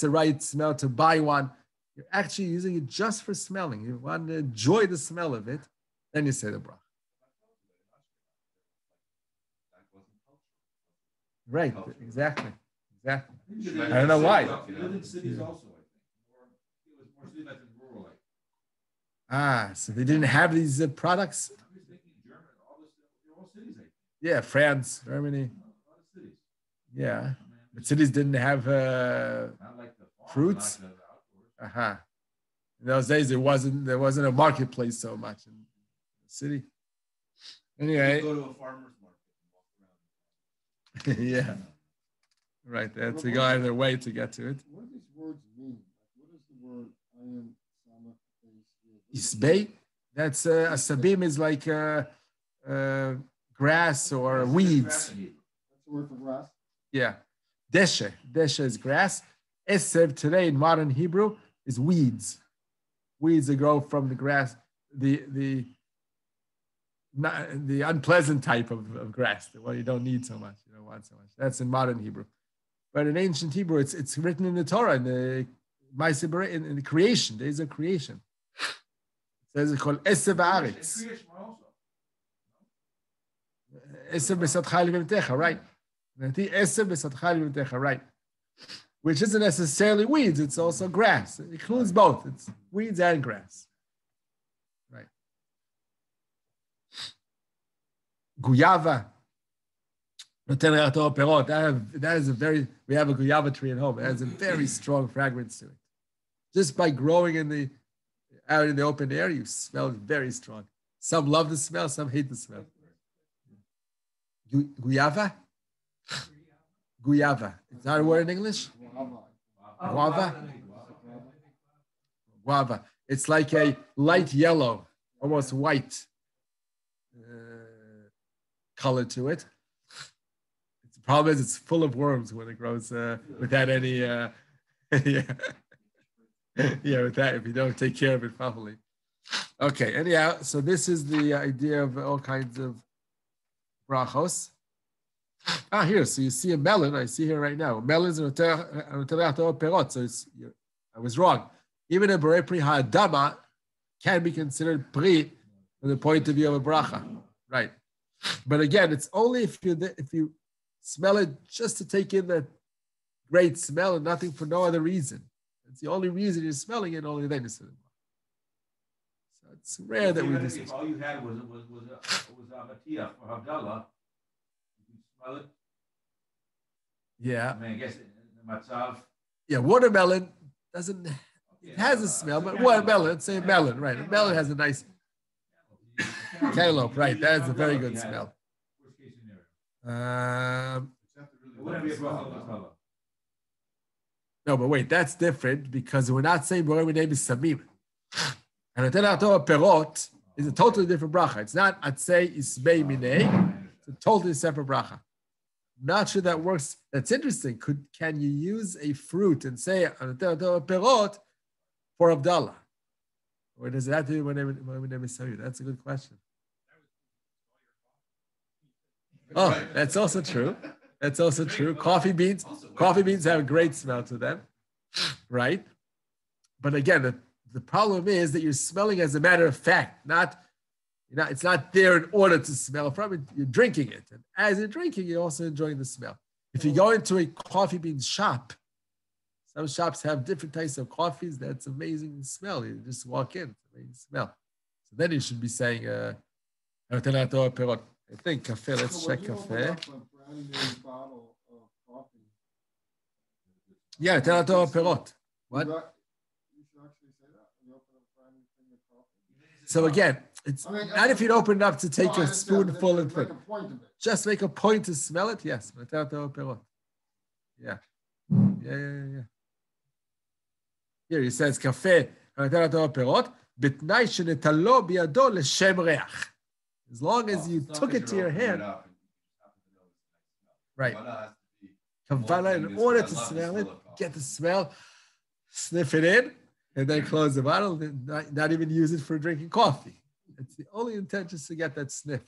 a right smell to buy one. You're actually using it just for smelling. You want to enjoy the smell of it, then you say the bracha. Right, exactly. I don't know why. In cities also, I think. It was more city like in rural. So they didn't have these products? I'm just thinking German, all cities, I think. Yeah, France, Germany. A lot of cities. Yeah, but cities didn't have Not like the farm, fruits. not like the outdoors. In those days, there wasn't a marketplace so much in the city. Anyway. You go to a farmer's market and walk around. Yeah. Right, they had to go out of their way to get to it. What do these words mean? What is the word ayin, sama, Isbei? That's a sabim is like grass or weeds. That's the word for grass? Yeah. Deshe is grass. Esev today in modern Hebrew is weeds. Weeds that grow from the grass, the unpleasant type of grass, the one you don't need so much, you don't want so much. That's in modern Hebrew. But in ancient Hebrew, it's written in the Torah, in the creation, days of creation. It says it's called Esev Haaretz. Esev Besatcha Livimtecha, right? Esev Besatcha Livimtecha, right? Which isn't necessarily weeds, it's also grass. It includes both. It's weeds and grass. Right. Guyava. That is we have a guyava tree at home. It has a very strong fragrance to it. Just by growing out in the open air, you smell it very strong. Some love the smell, some hate the smell. Guyava? Guyava. Is that a word in English? Guava? Guava. It's like a light yellow, almost white color to it. The problem is it's full of worms when it grows without any, with that, if you don't take care of it properly. Okay, anyhow, so this is the idea of all kinds of brachos. Here, so you see a melon. I see here right now. Melons and perot. So I was wrong. Even a borei pri ha'adama can be considered pri from the point of view of a bracha, right? But again, it's only if you smell it just to take in that great smell and nothing for no other reason. It's the only reason you're smelling it. Only then you smell it. So it's rare that we do. If all you had was a matiyah for Havdala, you smell it. Yeah. I mean, I guess in the matzav. Yeah, watermelon doesn't. It has a smell, but watermelon. Let's say melon, right? A melon has a nice cantaloupe, right? That is a very good smell. No, but wait, that's different because we're not saying borei minei b'samim. And atelato perot is a totally different bracha. It's not atzei isbei minei. It's a totally separate bracha. Not sure that works. That's interesting. Can you use a fruit and say atelato perot for Havdala? Or does it have to be when? That's a good question. Oh, that's also true. That's also true. Coffee beans have a great smell to them, right? But again, the problem is that you're smelling as a matter of fact, it's not there in order to smell from it. You're drinking it. And as you're drinking, you're also enjoying the smell. If you go into a coffee bean shop, some shops have different types of coffees. That's amazing smell. You just walk in, it's amazing smell. So then you should be saying, I think cafe, let's check cafe. Yeah, telato perot. What? So again, it's not if you'd open it up to take a spoonful and put. Just make a point to smell it. Yes, telato perot. Yeah. Here he says cafe telato perot betnai shenetalo biado leshem reach. As long as you took it to your hand, right? Kavala, in order to smell it, get the smell, sniff it in, and then close the bottle, not even use it for drinking coffee. It's the only intent just to get that sniff.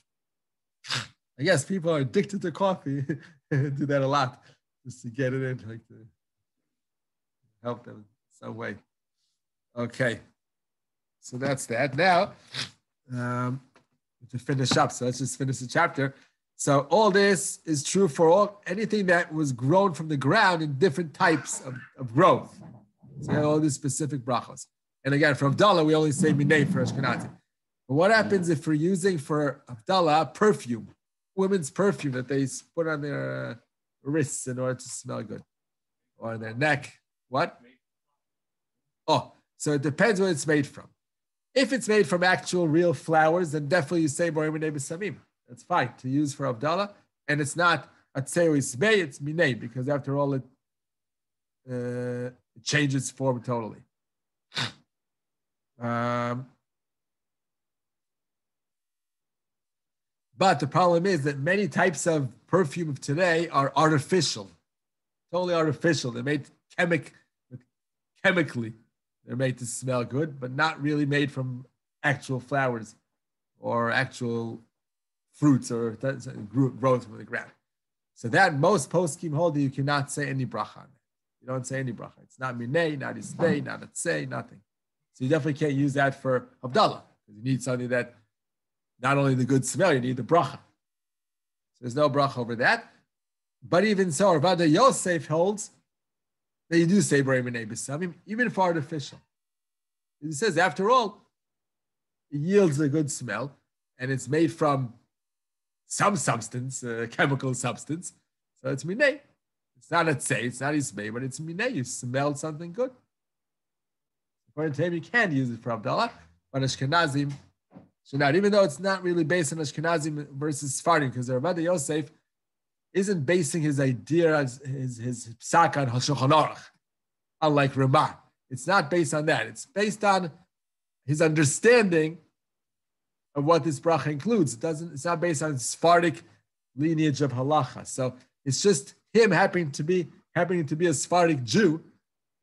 I guess people are addicted to coffee and do that a lot, just to get it in, like to help them in some way. Okay, so that's that. Now, to finish up, so let's just finish the chapter. So all this is true for anything that was grown from the ground in different types of growth. So all these specific brachos. And again, for Havdala, we only say minei for Ashkenazi. But what happens if we're using for Havdala perfume, women's perfume that they put on their wrists in order to smell good, or their neck? What? Oh, so it depends what it's made from. If it's made from actual real flowers, then definitely you say borei minei b'samim. That's fine to use for Havdala, and it's not atzei isbei, it's minei, because after all, it changes form totally. But the problem is that many types of perfume of today are artificial, totally artificial. They're made chemically. They're made to smell good, but not really made from actual flowers or actual fruits or growth from the ground. So that most poskim hold that you cannot say any bracha on it. You don't say any bracha. It's not minei, not isbei, not atzei, nothing. So you definitely can't use that for Havdala because you need something that not only the good smell, you need the bracha. So there's no bracha over that. But even so, Rabbi Yosef holds that you do say borei minei b'samim, even for artificial. He says, after all, it yields a good smell, and it's made from some substance, chemical substance. So it's minei. It's not atzei, it's not isbei, but it's minei. You smelled something good. According to him, you can use it for Havdala, but Ashkenazim should not, even though it's not really based on Ashkenazim versus Sephardim, because the Rabbi Yosef isn't basing his idea as his psak on Shulchan Aruch, unlike Ramah. It's not based on that. It's based on his understanding of what this bracha includes. It's not based on Sephardic lineage of halacha. So it's just him happening to be a Sephardic Jew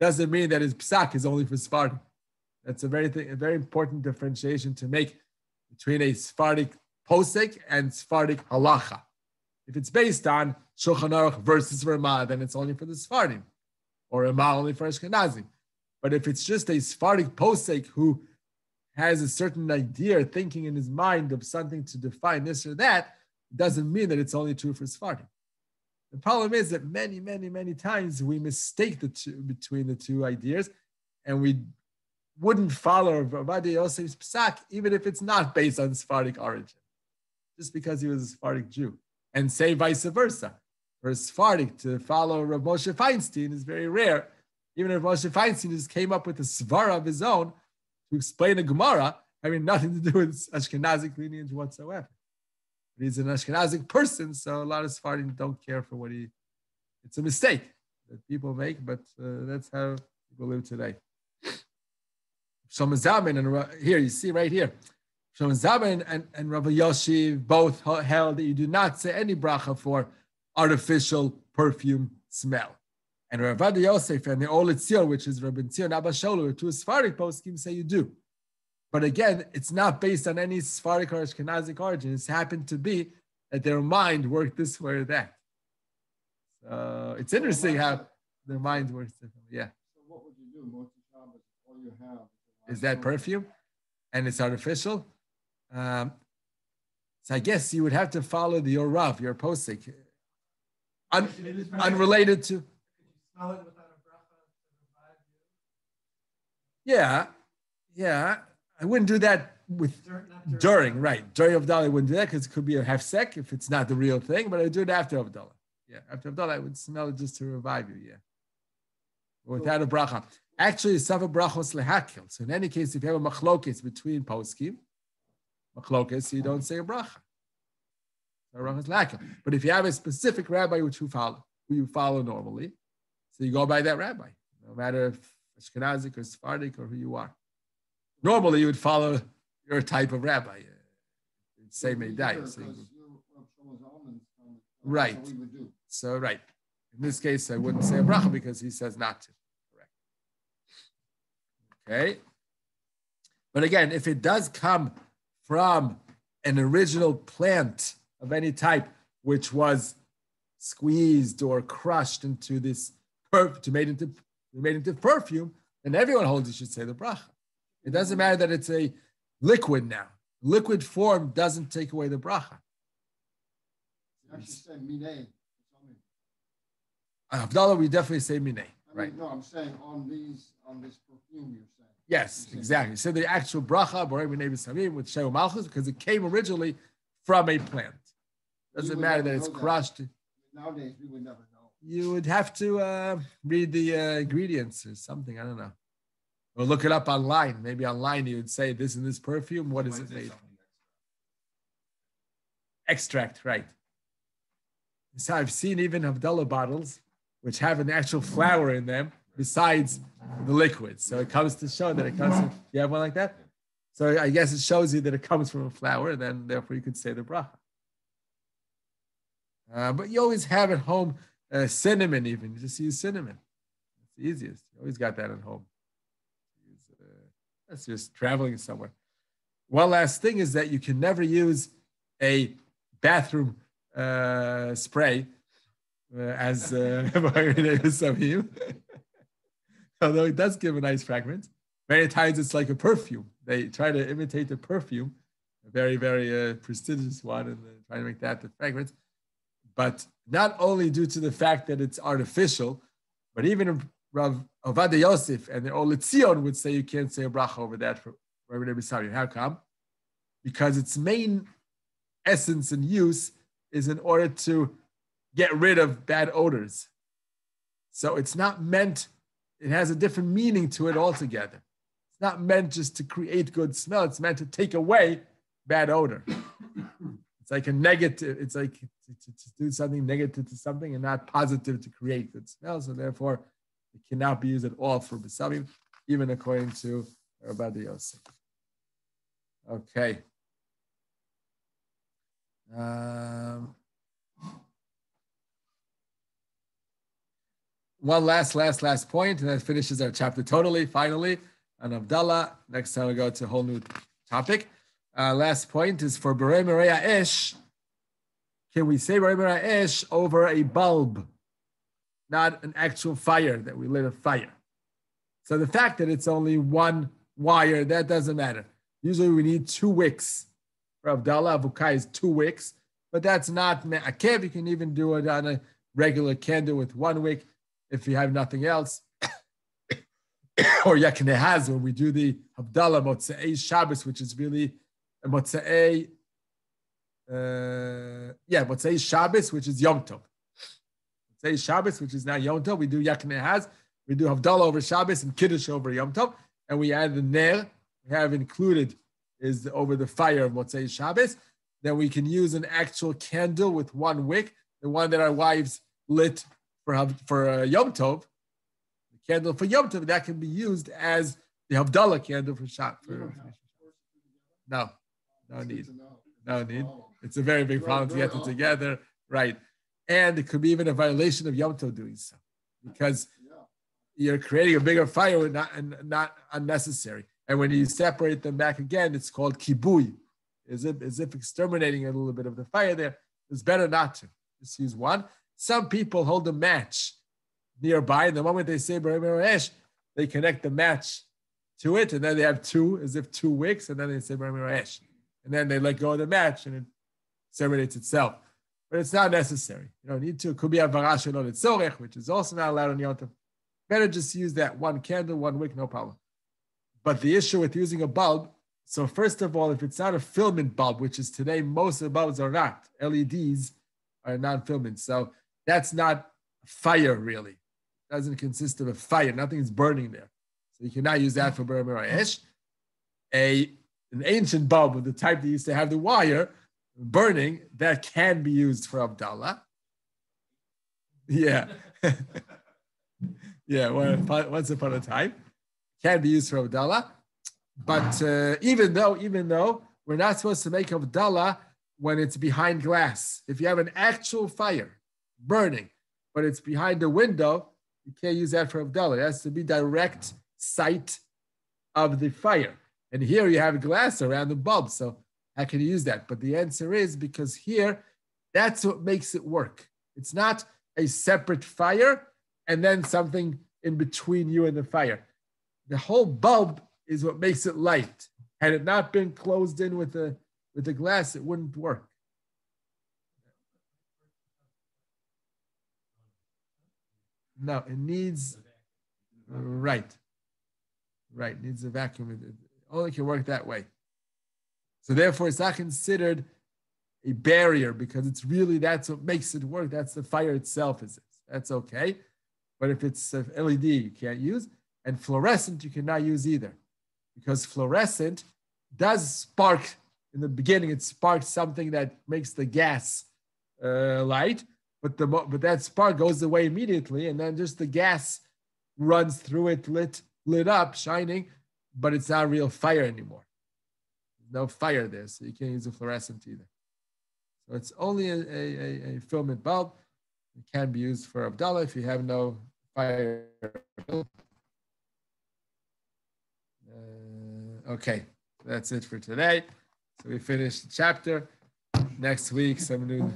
doesn't mean that his psak is only for Sephardim. That's a very important differentiation to make between a Sephardic posek and Sephardic halacha. If it's based on Shulchan Aruch versus Ramah, then it's only for the Sephardim, or Ramah only for Ashkenazim. But if it's just a Sephardic posek who has a certain idea, thinking in his mind of something to define this or that, it doesn't mean that it's only true for Sephardim. The problem is that many, many, many times we mistake the two between the two ideas, and we wouldn't follow Ovadia Yosef's psak, even if it's not based on Sephardic origin, just because he was a Sephardic Jew. And say vice versa. For a Sephardic to follow Rav Moshe Feinstein is very rare. Even if Moshe Feinstein just came up with a svara of his own to explain a Gemara, having nothing to do with Ashkenazic lineage whatsoever. But he's an Ashkenazic person, so a lot of Sephardim don't care for what it's a mistake that people make, but that's how people live today. Shlomo Zalman, and here you see right here, Shlomo Zalman and Rav Yoshiv both held that you do not say any bracha for artificial perfume smell. And Rav Yosef and the Olet Zion, which is Rabbi Tzion Abba Sholo, two Sephardic poskim, say you do. But again, it's not based on any Sephardic or Ashkenazic origin. It's happened to be that their mind worked this way or that. So it's interesting how their mind works differently. Yeah. So what would you do? Most of Shabbos, all you have is that perfume, and it's artificial. So I guess you would have to follow the your Rav, your posik, unrelated to. Smell it without a bracha to revive you. Yeah. I wouldn't do that with during, right? During Havdala, I wouldn't do that because it could be a hefsek if it's not the real thing, but I would do it after Havdala. Yeah, after Havdala, I would smell it just to revive you, yeah. Without a bracha. Actually, it's a brachos lehakil. So in any case, if you have a machlokes between poskim, you don't say a bracha. But if you have a specific rabbi who you follow normally, so you go by that rabbi, no matter if Ashkenazic or Sephardic or who you are. Normally, you would follow your type of rabbi. Say Meidai. Right. So, right. In this case, I wouldn't say a bracha because he says not to. Correct. Okay. But again, if it does come from an original plant of any type, which was squeezed or crushed into this made into perfume, then everyone holds you should say the bracha. It doesn't matter that it's a liquid now. Liquid form doesn't take away the bracha. You actually say minei. Havdala, we definitely say minei. Right. No, I'm saying on this perfume you're saying. Yes, exactly. So the actual bracha, borei minei b'samim, with Sheu Malchus, because it came originally from a plant. Doesn't matter that it's crushed. Nowadays, we would never know. You would have to read the ingredients or something. I don't know. Or look it up online. Maybe online you would say this and this perfume. What is it made? Extract, right. So I've seen even Havdala bottles which have an actual flower in them besides the liquid. So it comes to show that it comes from, you have one like that? So I guess it shows you that it comes from a flower, and then therefore you could say the bracha. But you always have at home cinnamon even. You just use cinnamon. It's the easiest. You always got that at home. That's just traveling somewhere. One last thing is that you can never use a bathroom spray as although it does give a nice fragrance. Many times it's like a perfume. They try to imitate the perfume, a very, very prestigious one, and try to make that the fragrance. But not only due to the fact that it's artificial, but even Rav Ovadia Yosef and the Olet Zion would say you can't say a bracha over that for everyday B'Sari. How come? Because its main essence and use is in order to get rid of bad odors. So it's not meant, it has a different meaning to it altogether. It's not meant just to create good smell. It's meant to take away bad odor. It's like a negative, it's like to do something negative to something and not positive to create good smell. So therefore, it cannot be used at all for B'Samim, even according to Ovadia Yosef. Okay. One last point, and that finishes our chapter totally, finally. on Havdala. Next time we go to a whole new topic. Last point is for Berei Merei Esh. Can we say Berei Merei Esh over a bulb, not an actual fire that we lit a fire? So the fact that it's only one wire, that doesn't matter. Usually we need 2 wicks. For Havdala, Avukai is 2 wicks, but that's not me'akev. You can even do it on a regular candle with 1 wick if you have nothing else. Or Yaknehaz, when we do the Havdala Motzei Shabbos, which is really a Motzei Shabbos, which is Yom Tov. Motzei Shabbos, which is now Yom Tov, we do Yaknehaz, we do Havdala over Shabbos and Kiddush over Yom Tov, and we add the Ner, we have included is over the fire of Motzei Shabbos. Then we can use an actual candle with 1 wick, the one that our wives lit for Yom Tov, the candle for Yom Tov, that can be used as the Havdala candle for Shabbos. No need. It's a very big problem to get them together, right? And it could be even a violation of Yom Tov doing so, because you're creating a bigger fire and not unnecessary. And when you separate them back again, it's called kibui, as if exterminating a little bit of the fire there. It's better not to. Just use 1. Some people hold a match nearby. And the moment they say Berei Merei Esh, they connect the match to it, and then they have 2, as if 2 wicks, and then they say Berei Merei Esh. And then they let go of the match, and it separates itself. But it's not necessary. You don't need to. It could be a varash shelo letzorech, which is also not allowed on Yom Tov. Better just use that 1 candle, 1 wick, no problem. But the issue with using a bulb, so first of all, if it's not a filament bulb, which is today, most of the bulbs are not. LEDs are non-filament. So that's not fire, really. It doesn't consist of a fire. Nothing's burning there. So you cannot use that for Berei Merei Esh. An ancient bulb of the type that used to have the wire burning, that can be used for Havdala. Yeah. Yeah, once upon a time. Can be used for Havdala. But even though we're not supposed to make Havdala when it's behind glass. If you have an actual fire burning, but it's behind a window, you can't use that for Havdala. It has to be direct sight of the fire. And here you have glass around the bulb. So how can you use that? But the answer is because here, that's what makes it work. It's not a separate fire and then something in between you and the fire. The whole bulb is what makes it light. Had it not been closed in with the glass, it wouldn't work. No, it needs, right, needs a vacuum. It only can work that way. So therefore, it's not considered a barrier because it's really, that's what makes it work. That's the fire itself. That's okay. But if it's LED, you can't use. And fluorescent, you cannot use either. Because fluorescent does spark, in the beginning, it sparks something that makes the gas light. But that spark goes away immediately. And then just the gas runs through it, lit up, shining. But it's not real fire anymore. There's no fire there, so you can't use a fluorescent either. So it's only a filament bulb. It can be used for Havdala if you have no fire. Okay, that's it for today. So we finished the chapter. Next week, some new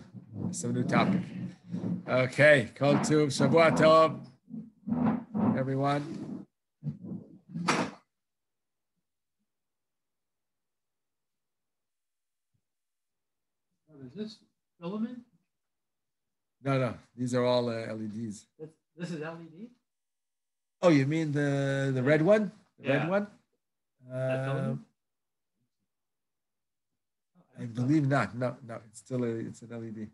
topic. Okay, Kol Tuv, Shavua Tov, everyone. Is this filament? No, these are all LEDs. This is LED? Oh, you mean the red one? The red one? I believe not. No, it's still it's an LED.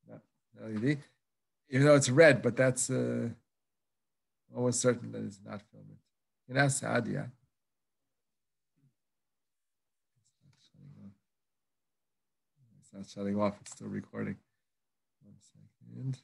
No, LED. Even though it's red, but that's almost certain that it's not filament. You can ask Sadia. It's not shutting off. It's still recording. 1 second.